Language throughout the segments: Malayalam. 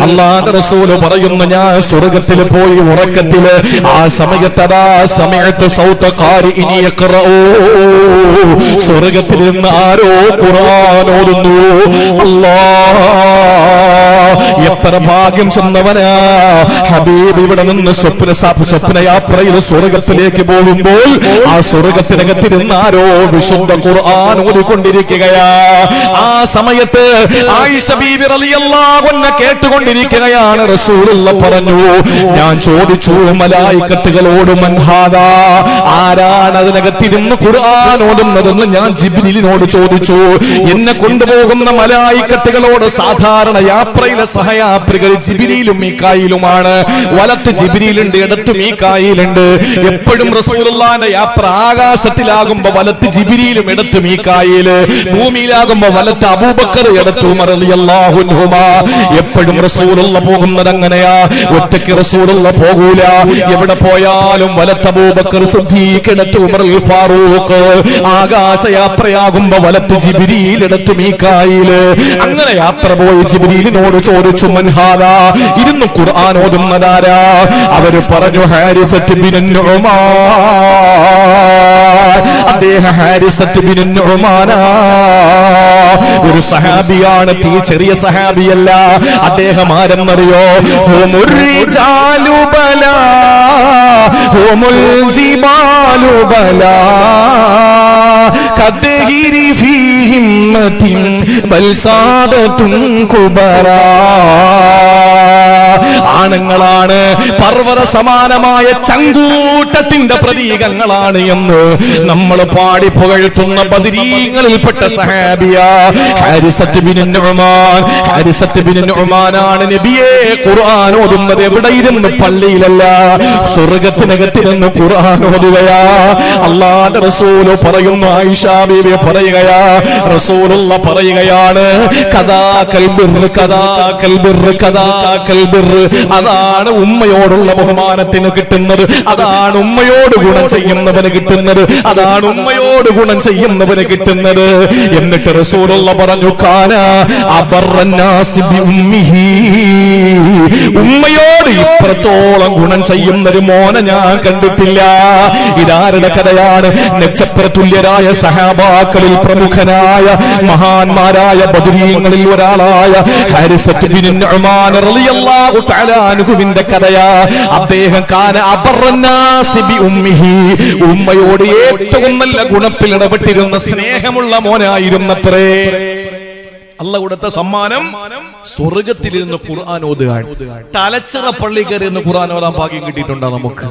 അല്ലാഹുവിന്റെ റസൂൽ പറയുന്നു, ഞാൻ സ്വർഗ്ഗത്തിൽ പോയി ഉറക്കത്തില് ആ സമയത്ത് അതാ സമയത്ത് സൗത ഖാരിഇൻ യഖറഊ, സ്വർഗ്ഗത്തിൽ നിന്ന് ആരോ ഖുർആൻ ഓതുന്നു. അല്ലാഹ് എത്ര ഭാഗ്യം ചെന്നവനാ ഹബീബ്. ഇവിടെ നിന്ന് സ്വപ്നയാത്രയിൽ സ്വർഗ്ഗത്തിലേക്ക് പോകുമ്പോൾ ആ സ്വർഗ്ഗത്തിനകത്തിരുന്ന് ആരോ വിശുദ്ധ ഖുർആൻ ഓതിക്കൊണ്ടിരിക്കുകയാ. ആ സമയത്ത് ആയിഷ ബീബി റളിയല്ലാഹു അൻഹ കേട്ടുകൊണ്ടിരിക്കുകയാണ്. റസൂലുള്ള പറഞ്ഞു, ഞാൻ ചോദിച്ചു മലായികത്തുകളോട്, മൻഹാദാ, ആരാണ് അതിനകത്തിരുന്ന് ഖുർആൻ ഓതുന്നതെന്ന് ഞാൻ ജിബ്രീലിനോട് ചോദിച്ചു. എന്നെ കൊണ്ടുപോകുന്ന മലായികത്തുകളോട് സാധാരണ യാത്രയിലെ സഹയാത്രികൾ ജിബ്രീലും മീകായിലുമാണ്. വലത്ത് ജിബ്രീലുണ്ട്, ഇടത്ത് മീകായിലുണ്ട്. എപ്പോഴും റസൂലുള്ളാഹിന്റെ യാത്ര ആകാശത്തിലാകുമ്പോ വലത്ത് ജിബ്രീലും ഇടത്ത് മീകായില്, ഭൂമിയിലാകുമ്പോ വലത്ത് അബൂബക്കർ ഇടത്ത് ഉമർ റളിയല്ലാഹു അൻഹുമാ. എപ്പോഴും റസൂലുള്ള പോകുന്നത് അങ്ങനെയാ. ഒറ്റയ്ക്ക് റസൂലുള്ള പോകൂല. എവിടെ പോയാലും വലത്ത് അബൂബക്കർ സിദ്ദീഖ്, ഇടത്ത് ഉമർ ഫാറൂഖ്. ആകാശയാത്രയാകുമ്പോ വലത്ത് ജിബ്രീൽ, ഇടത്ത് മീകായില്. അങ്ങനെ യാത്ര പോയി ജിബ്രീലിനോട് ചോദിച്ചു, മൻഹാദാ, ഇരുന്ന് ഖുർആൻ ഓതുന്നതാരാ? അവര് പറഞ്ഞു, ഹാരിസത്ത് ബിൻ നുഅ്മാൻ. അദ്ദേഹം ഹാരിസത്ത് ബിൻ നുഅ്മാനാ, ഒരു സഹാബിയാണ്. ചെറിയ സഹാബിയല്ല. അദ്ദേഹം ആരെന്നറിയോ? ഹുമുർ റിജാലു ബലാ ഹുമുൽ ജിബാലു ബലാ കദ്ഹിരി ഫീ ഹിമ്മത്തിൻ ബൽ സാദത്തുൻ കുബറാ. ആണുങ്ങളാണ്, പർവ്വത സമാനമായ ചങ്കൂട്ടത്തിന്റെ പ്രതീകങ്ങളാണ് എന്ന് നമ്മൾ പാടി പുകഴ്ത്തുന്ന ബദരീങ്ങളിൽപ്പെട്ട സഹാബിയ ഹാരിസത്ത് ബിൻ നുഅ്മാൻ. ഹാരിസത്ത് ബിൻ നുഅ്മാനാണ് നബിയെ ഖുർആൻ ഓതുന്നത്. എവിടെ ഇരുന്ന്? പള്ളിയിലല്ല, സ്വർഗ്ഗത്തിനകത്തിരുന്ന് ഖുർആൻ ഓതുകയാ. അല്ലാഹുവിന്റെ റസൂൽ പറയുന്നു, ആയിഷ ബീവി പറയുകയാ, റസൂലുള്ള പറയുകയാണ്, കദാകൽ ബിർ കദാകൽ ബിർ കദാകൽ ബിർ. അതാണ് ഉമ്മയോടുള്ള ബഹുമാനത്തിന് കിട്ടുന്നത്. അതാണ് ഉമ്മയോട് ഗുണം ചെയ്യുന്നവന് കിട്ടുന്നത്. അതാണ് ഉമ്മയോട് ഗുണം ചെയ്യുന്നവന് കിട്ടുന്നത്. എന്നിട്ട് റസൂലുള്ള പറഞ്ഞു, കാന അബറന്നാസി ബി ഉമ്മിഹി, ഉമ്മയോട് ഇത്രത്തോളം ഗുണം ചെയ്യുന്ന ഒരു മോനെ ഞാൻ കണ്ടിട്ടില്ല. ഇതാരുടെ കഥയാണ്? നക്ഷത്രതുല്യരായ സഹാബാക്കളിൽ പ്രമുഖനായ മഹാന്മാരായ ബദരീങ്ങളിൽ ഒരാളായ ഹാരിസത്ത് ബിൻ നുഅ്മാൻ റളിയല്ലാഹു തആല അൻഹുവിന്റെ കഥയാ. അദ്ദേഹം കാന അബറന്നാസി ബി ഉമ്മിഹി, ഉമ്മയോട് ഏറ്റവും നല്ല ഗുണത്തിൽ ഇടപെട്ടിരുന്ന സ്നേഹമുള്ള മോനായിരുന്നത്രേ. അല്ലാഹു കൊടുത്ത സമ്മാനം സ്വർഗ്ഗത്തിലിരുന്ന് ഖുർആൻ ഓതുകയാണ്. തലച്ചിറ പള്ളി കയറി നിന്ന് ഖുർആൻ ഓതാൻ ഭാഗ്യം കിട്ടിയിട്ടുണ്ടോ നമുക്ക്?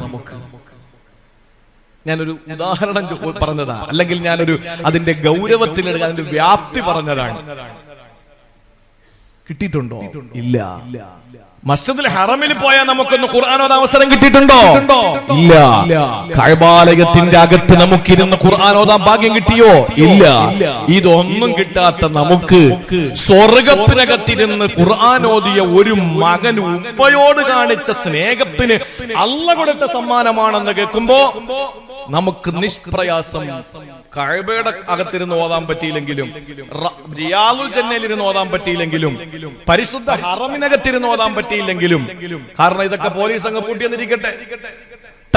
ഞാനൊരു ഉദാഹരണം പറഞ്ഞതാ, അല്ലെങ്കിൽ ഞാനൊരു അതിന്റെ ഗൗരവത്തിൽ അതിന്റെ വ്യാപ്തി പറഞ്ഞതാണ്. കിട്ടിയിട്ടുണ്ടോ? ഇല്ല. മസ്ജിദുൽ ഹറമിൽ പോയാൽ നമുക്കൊന്ന് ഖുർആൻ ഓതാൻ അവസരം കിട്ടിയിട്ടുണ്ടോ? ഇല്ല. കഅബാലയത്തിന്റെ അകത്ത് നമുക്കിരുന്ന് ഖുർആൻ ഓതാൻ ഭാഗ്യം കിട്ടിയോ? ഇല്ല. ഇതൊന്നും കിട്ടാത്ത നമുക്ക് സ്വർഗ്ഗത്തിനകത്തിരുന്ന് ഖുർആൻ ഓതിയ ഒരു മകൻ ഉപ്പയോട് കാണിച്ച സ്നേഹത്തിന് അല്ലാഹു കൊടുത്ത സമ്മാനമാണെന്ന് കേൾക്കുമ്പോ നമുക്ക് നിഷ്പ്രയാസം കഅബയുടെ അകത്തിരുന്ന് ഓതാൻ പറ്റിയില്ലെങ്കിലും, റിയാദുൽ ജന്നയിലിരുന്ന് ഓതാൻ പറ്റിയില്ലെങ്കിലും, പരിശുദ്ധ ഹറമിനകത്തിരുന്ന് ഓതാൻ പറ്റിയില്ലെങ്കിലും, കാരണം ഇതൊക്കെ പോലീസ് അങ്ങ് പൂട്ടിയെന്നിരിക്കട്ടെ,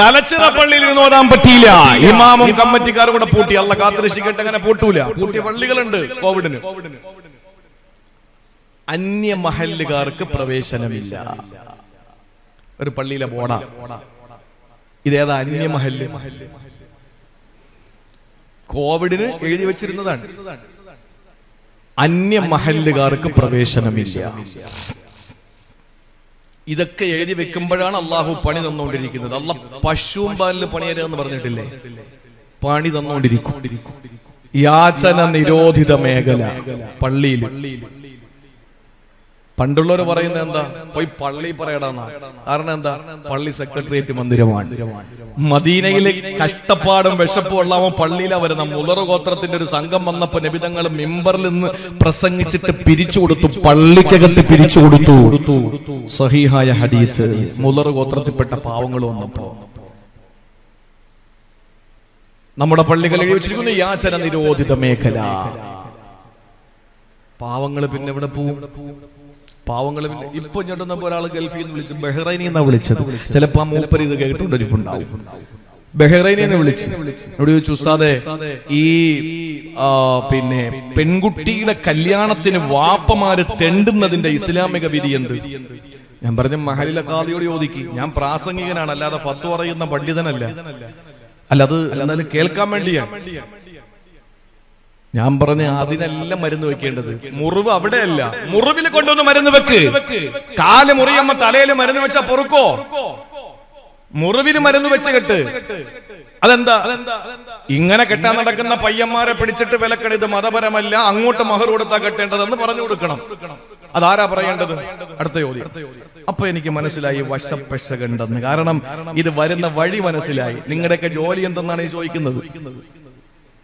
തലച്ചിറ പള്ളിയിൽ ഇരുന്ന് ഓതാൻ പറ്റിയില്ല. ഇമാമും കമ്മിറ്റിക്കാരും കൂടെ പൂട്ടി. അല്ലാഹ് കാത്തിരക്ഷിക്കട്ടെ, അങ്ങനെ പൂട്ടൂല. പൂട്ടിയ പള്ളികളുണ്ട് കോവിഡിന്. അന്യ മഹല്ലുകാർക്ക് പ്രവേശനമില്ല. ഒരു പള്ളിയിലെ ബോർഡാ. ഇതേതാ? അന്യ മഹല്ല്. കോവിഡിന് എഴുതി വെച്ചിരുന്നതാണ്, അന്യ മഹല്ലുകാർക്ക് പ്രവേശനമില്ല. ഇതൊക്കെ എഴുതി വെക്കുമ്പോഴാണ് അള്ളാഹു പണി തന്നുകൊണ്ടിരിക്കുന്നത്. അള്ളാഹ് പശുവും പാലിന് പണിയരെന്ന് പറഞ്ഞിട്ടില്ലേ? പണി തന്നുകൊണ്ടിരിക്കും. യാചന നിരോധിത മേഖല പള്ളിയിൽ. പണ്ടുള്ളവർ പറയുന്നത് എന്താ? പോയി പള്ളി പറയടാന്നാ. കാരണം എന്താ? പള്ളി സെക്രട്ടേറിയറ്റ് മന്ദിരമാണ്. മദീനയിലെ കഷ്ടപ്പാടും വിശപ്പും ഉള്ളവൻ പള്ളിയിലാ വരുന്ന. മുളർ ഗോത്രത്തിന്റെ ഒരു സംഘം വന്നപ്പോ നബി തങ്ങൾ മിമ്പറിൽ നിന്ന് പ്രസംഗിച്ചിട്ട് പിരിച്ചു കൊടുത്തു, പള്ളിക്കകത്ത് പിരിച്ചു കൊടുത്തു. സഹീഹായ ഹദീസ്. മുളർ ഗോത്രത്തിൽപ്പെട്ട പാവങ്ങൾ വന്നപ്പോ നമ്മുടെ പള്ളികൾ എഴുതി വെച്ചിരിക്കുന്നു യാചന നിരോധിത മേഖല. പാവങ്ങൾ പിന്നെ എവിടെ പോവും? പാവങ്ങൾ. ഇപ്പൊ ഇങ്ങോട്ടൊന്നപ്പോ ഒരാൾ ഗൾഫിൽ നിന്ന് വിളിച്ചു, ബഹ്റൈനിൽ നിന്നാ വിളിച്ചത്. ചിലപ്പോ ആ മൂപ്പര് ഇത് കേട്ടുകൊണ്ടിരിപ്പുണ്ടാവും. ബഹ്റൈനിൽ നിന്ന് വിളിച്ചു, എന്നോട് ചോദിച്ചു, ഉസ്താദേ ഈ പിന്നെ പെൺകുട്ടിയുടെ കല്യാണത്തിന് വാപ്പമാര് തെണ്ടുന്നതിന്റെ ഇസ്ലാമിക വിധി എന്ത്? ഞാൻ പറഞ്ഞു, മഹലിലെ ഖാദിയോട് ചോദിക്ക്. ഞാൻ പ്രാസംഗികനാണ്, അല്ലാതെ ഫത്വ പറയുന്ന പണ്ഡിതനല്ല. അല്ല, അത് എന്നാലും കേൾക്കാൻ വേണ്ടിയാണ്. ഞാൻ പറഞ്ഞ അതിനല്ല മരുന്ന് വെക്കേണ്ടത്. മുറിവ് അവിടെയല്ല, മുറിവിൽ കൊണ്ടുവന്ന് മരുന്ന് വെക്ക്. കാല് മുറിയമ്മ തലയിൽ മരുന്ന് വെച്ചാ പൊറുക്കോ? മുറിവിൽ മരുന്ന് വെച്ച് കെട്ട്. അതെന്താ? ഇങ്ങനെ കെട്ടാൻ നടക്കുന്ന പയ്യന്മാരെ പിടിച്ചിട്ട് വിലക്കണം. ഇത് മതപരമല്ല, അങ്ങോട്ട് മഹർ കൊടുത്താ കെട്ടേണ്ടതെന്ന് പറഞ്ഞു കൊടുക്കണം. അതാരാ പറയേണ്ടത്? അടുത്ത ചോദ്യം. അപ്പൊ എനിക്ക് മനസ്സിലായി വശപ്പശകണ്ടെന്ന്. കാരണം ഇത് വരുന്ന വഴി മനസ്സിലായി. നിങ്ങളുടെയൊക്കെ ജോലി എന്തെന്നാണ് ഈ ചോദിക്കുന്നത്.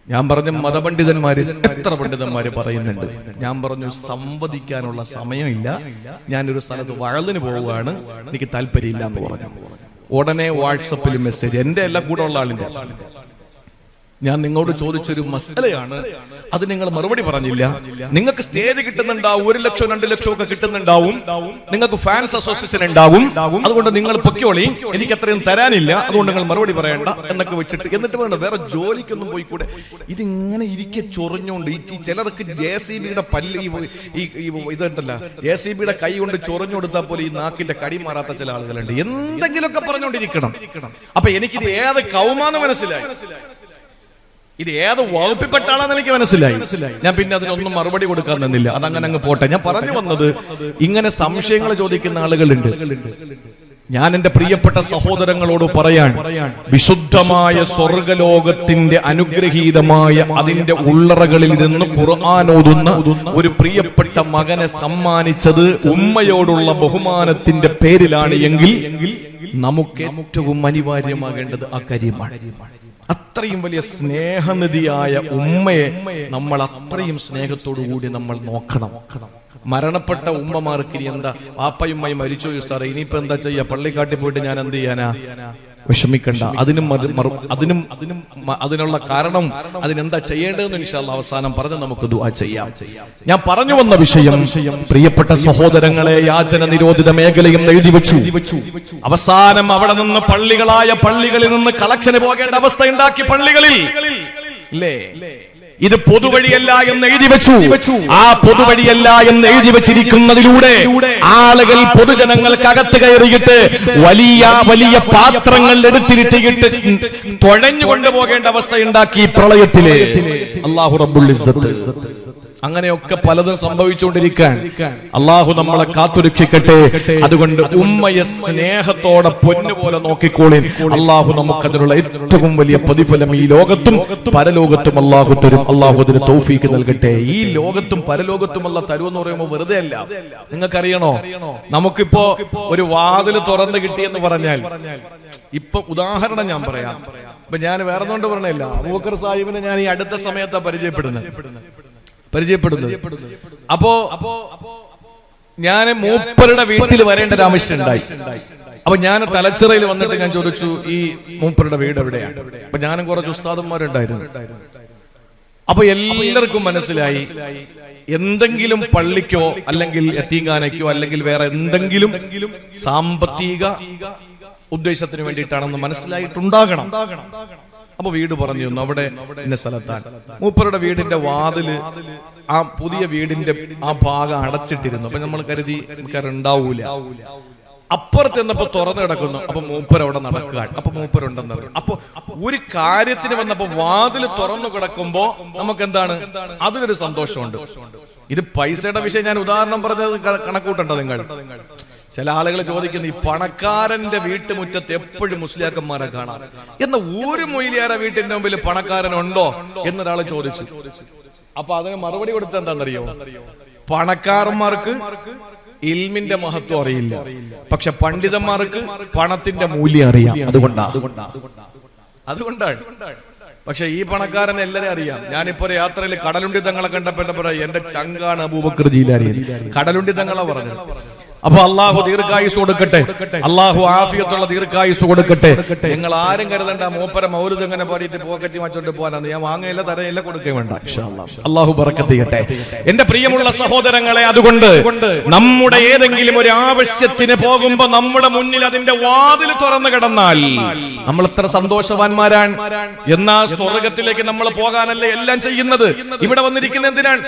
ഞാൻ പറഞ്ഞു, മതപണ്ഡിതന്മാര് എത്ര പണ്ഡിതന്മാര് പറയുന്നുണ്ട്. ഞാൻ പറഞ്ഞു, സംവദിക്കാനുള്ള സമയമില്ല, ഞാനൊരു സ്ഥലത്ത് വഴലിന് പോവുകയാണ്, എനിക്ക് താല്പര്യമില്ല എന്ന് പറഞ്ഞു. ഉടനെ വാട്സപ്പിൽ മെസ്സേജ്, എന്റെ എല്ലാം കൂടെ ഉള്ള ആളിന്റെ. ഞാൻ നിങ്ങളോട് ചോദിച്ചൊരു മസലയാണ്, അത് നിങ്ങൾ മറുപടി പറഞ്ഞില്ല. നിങ്ങൾക്ക് സ്റ്റേജ് കിട്ടുന്നുണ്ടാവും, 1 ലക്ഷം 2 ലക്ഷം ഒക്കെ കിട്ടുന്നുണ്ടാവും, നിങ്ങൾക്ക് ഫാൻസ് അസോസിയേഷൻ ഉണ്ടാവും, അതുകൊണ്ട് നിങ്ങൾ പൊക്കോളി, എനിക്ക് അത്രയും തരാനില്ല, അതുകൊണ്ട് നിങ്ങൾ മറുപടി പറയണ്ട എന്നൊക്കെ വെച്ചിട്ട്, എന്നിട്ട് വേണ്ട വേറെ ജോലിക്കൊന്നും പോയിക്കൂടെ? ഇതിങ്ങനെ ഇരിക്കെ ചൊറിഞ്ഞുകൊണ്ട് ഈ ചിലർക്ക് JCBയുടെ പല്ല് ഇതുണ്ടല്ലോ, JCBയുടെ കൈ കൊണ്ട് ചൊറിഞ്ഞു കൊടുത്താൽ പോലെ ഈ നാക്കിന്റെ കടി മാറാത്ത ചില ആളുകളുണ്ട്. എന്തെങ്കിലുമൊക്കെ പറഞ്ഞുകൊണ്ടിരിക്കണം. അപ്പൊ എനിക്കിത് ഏത് കൗമാന്ന് മനസ്സിലായി, ഇത് ഏത് വകുപ്പിൽപ്പെട്ട ആളാന്ന് എനിക്ക് മനസ്സിലായി. ഞാൻ പിന്നെ അതിനൊന്നും മറുപടി കൊടുക്കാൻ നിന്നില്ല, അതങ്ങനെ അങ്ങ് പോട്ടെ. ഞാൻ പറഞ്ഞു വന്നത്, ഇങ്ങനെ സംശയങ്ങൾ ചോദിക്കുന്ന ആളുകളുണ്ട്. ഞാൻ എന്റെ പ്രിയപ്പെട്ട സഹോദരങ്ങളോട് പറയാൻ, വിശുദ്ധമായ സ്വർഗലോകത്തിന്റെ അനുഗ്രഹീതമായ അതിന്റെ ഉള്ളറകളിൽ നിന്ന് ഖുർആൻ ഓതുന്ന ഒരു പ്രിയപ്പെട്ട മകനെ സമ്മാനിച്ചത് ഉമ്മയോടുള്ള ബഹുമാനത്തിന്റെ പേരിലാണ് എങ്കിൽ നമുക്ക് ഏറ്റവും അനിവാര്യമാകേണ്ടത് ആ കാര്യമാണ്. അത്രയും വലിയ സ്നേഹനിധിയായ ഉമ്മയെ നമ്മൾ അത്രയും സ്നേഹത്തോടു കൂടി നമ്മൾ നോക്കണം. മരണപ്പെട്ട ഉമ്മമാർക്ക് ഇനി എന്താ, വാപ്പയുമ്മയും മരിച്ചു സാറേ, ഇനിയിപ്പോ എന്താ ചെയ്യാ? പള്ളിക്കാട്ടിൽ പോയിട്ട് ഞാൻ എന്ത് ചെയ്യാനാ? വിഷമിക്കണ്ട. അതിനുള്ള കാരണം, അതിനെന്താ ചെയ്യേണ്ടതെന്ന് ഇൻഷാ അല്ലാഹ് അവസാനം പറഞ്ഞ് നമുക്ക് ദുആ ചെയ്യാം. ഞാൻ പറഞ്ഞു വന്ന വിഷയം, പ്രിയപ്പെട്ട സഹോദരങ്ങളെ, യാചന നിരോധിത മേഖലയും എഴുതി വെച്ചു. അവസാനം അവിടെ നിന്ന് പള്ളികളിൽ നിന്ന് കളക്ഷന് പോകേണ്ട അവസ്ഥ ഉണ്ടാക്കി പള്ളികളിൽ. ഇത് പൊതുവഴിയല്ല എന്ന് എഴുതി വെച്ചു. ആ പൊതുവഴിയല്ല എന്ന് എഴുതി വെച്ചിരിക്കുന്നതിലൂടെ ആളുകൾ, പൊതുജനങ്ങൾക്കകത്ത് കയറിയിട്ട് വലിയ വലിയ പാത്രങ്ങൾ എടുത്തിരുത്തിയിട്ട് തുഴഞ്ഞു കൊണ്ടുപോകേണ്ട അവസ്ഥ ഉണ്ടാക്കി പ്രളയത്തില്. അല്ലാഹു റബ്ബുൽ ഇസ്സത്ത്. അങ്ങനെയൊക്കെ പലതും സംഭവിച്ചുകൊണ്ടിരിക്കാൻ അള്ളാഹു നമ്മളെ കാത്തുരക്ഷിക്കട്ടെ. അതുകൊണ്ട് ഉമ്മയെ സ്നേഹത്തോടെ പൊന്നുപോലെ നോക്കിക്കോളി. അള്ളാഹു നമുക്കതിനുള്ള ഏറ്റവും വലിയ പ്രതിഫലം ഈ ലോകത്തും പരലോകത്തും അള്ളാഹു തരും. അള്ളാഹു അതിന് തൗഫീക്ക് നൽകട്ടെ. ഈ ലോകത്തും പരലോകത്തും അല്ലാഹ് തരുമെന്ന് പറയുമ്പോൾ വെറുതെ അല്ല. നിങ്ങൾക്കറിയണോ, നമുക്കിപ്പോ ഒരു വാതിൽ തുറന്നു കിട്ടിയെന്ന് പറഞ്ഞാൽ, ഇപ്പൊ ഉദാഹരണം ഞാൻ പറയാം. ഇപ്പൊ ഞാൻ വേറെ ഒന്നുകൊണ്ട് പറഞ്ഞില്ല, അബൂബക്കർ സാഹിബിനെ ഞാൻ ഈ അടുത്ത സമയത്താ പരിചയപ്പെടുന്നത്. അപ്പോ ഞാൻ മൂപ്പരുടെ വീട്ടിൽ വരേണ്ട ഒരു ആവശ്യം ഉണ്ടായി. അപ്പൊ ഞാൻ തലച്ചിറയിൽ വന്നിട്ട് ഞാൻ ചോദിച്ചു, ഈ മൂപ്പരുടെ വീട് എവിടെയാണ്? അപ്പൊ ഞാനും കുറച്ച് ഉസ്താദന്മാരുണ്ടായിരുന്നു. അപ്പൊ എല്ലാവർക്കും മനസ്സിലായി, എന്തെങ്കിലും പള്ളിക്കോ അല്ലെങ്കിൽ യതീംഖാനയ്ക്കോ അല്ലെങ്കിൽ വേറെ എന്തെങ്കിലും സാമ്പത്തിക ഉദ്ദേശത്തിന് വേണ്ടിയിട്ടാണെന്ന് മനസ്സിലായിട്ടുണ്ടാകണം. അപ്പൊ വീട് പറഞ്ഞു തന്നു, അവിടെ ഇന്ന സ്ഥലത്താണ്. മൂപ്പരുടെ വീടിന്റെ വാതില്, ആ പുതിയ വീടിന്റെ ആ ഭാഗം അടച്ചിട്ടിരുന്നു. അപ്പൊ നമ്മൾ കരുതി ഉണ്ടാവൂല. അപ്പുറത്ത് എന്നപ്പോ തുറന്നു കിടക്കുന്നു. അപ്പൊ മൂപ്പർ അവിടെ നടക്കുകയാണ്. അപ്പൊ മൂപ്പരുണ്ടെന്ന് പറഞ്ഞു. അപ്പൊ ഒരു കാര്യത്തിന് വന്നപ്പോ വാതില് തുറന്നു കിടക്കുമ്പോ നമുക്ക് എന്താണ്, അതിനൊരു സന്തോഷമുണ്ട്. ഇത് പൈസയുടെ വിഷയം ഞാൻ ഉദാഹരണം പറഞ്ഞത് കണക്കൂട്ടണ്ട നിങ്ങൾ. ചില ആളുകൾ ചോദിക്കുന്നു, ഈ പണക്കാരന്റെ വീട്ടുമുറ്റത്ത് എപ്പോഴും മുസ്ലിയാക്കന്മാരെ കാണാം, എന്ന ഒരു മൊയ്ലിയാരെ വീട്ടിന്റെ മുമ്പിൽ പണക്കാരനുണ്ടോ എന്നൊരാൾ ചോദിച്ചു. അപ്പൊ അതിന് മറുപടി കൊടുത്ത എന്താണെന്നറിയോ? പണക്കാരന്മാർക്ക് ഇൽമിന്റെ മഹത്വം അറിയില്ല, പക്ഷെ പണ്ഡിതന്മാർക്ക് പണത്തിന്റെ മൂല്യം അറിയാം. അതുകൊണ്ടാണ്. പക്ഷെ ഈ പണക്കാരൻ എല്ലാരും അറിയാം. ഞാനിപ്പോ ഒരു യാത്രയിൽ കടലുണ്ടി തങ്ങളെ കണ്ടപ്പോ എന്റെ ചങ്കാണ് അബൂബക്കർ ജീലാനി. കടലുണ്ടി തങ്ങളെ പറഞ്ഞു. അപ്പൊ അള്ളാഹു ദീർഘായുസ് കൊടുക്കട്ടെ, അള്ളാഹു ആഫിയത്തുള്ള ദീർഘായുസ് കൊടുക്കട്ടെ. നിങ്ങൾ ആരും കരുതണ്ട മൂപ്പര മൗലിദ് എങ്ങനെ പാടിയിട്ട് പോക്കറ്റ് മാറ്റോണ്ട് പോകാനാണ്. ഞാൻ വാങ്ങയില്ല, തരയില്ല, കൊടുക്കുകയും വേണ്ട. അള്ളാഹു ബറക്കത്ത് ചെയ്യട്ടെ. എന്റെ പ്രിയമുള്ള സഹോദരങ്ങളെ, അതുകൊണ്ട് നമ്മുടെ ഏതെങ്കിലും ഒരു ആവശ്യത്തിന് പോകുമ്പോ നമ്മുടെ മുന്നിൽ അതിന്റെ വാതിൽ തുറന്നു കിടന്നാൽ നമ്മൾ എത്ര സന്തോഷവാന്മാരാണ്. എന്നാ സ്വർഗത്തിലേക്ക് നമ്മൾ പോകാനല്ലേ എല്ലാം ചെയ്യുന്നത്. ഇവിടെ വന്നിരിക്കുന്ന എന്തിനാണ്?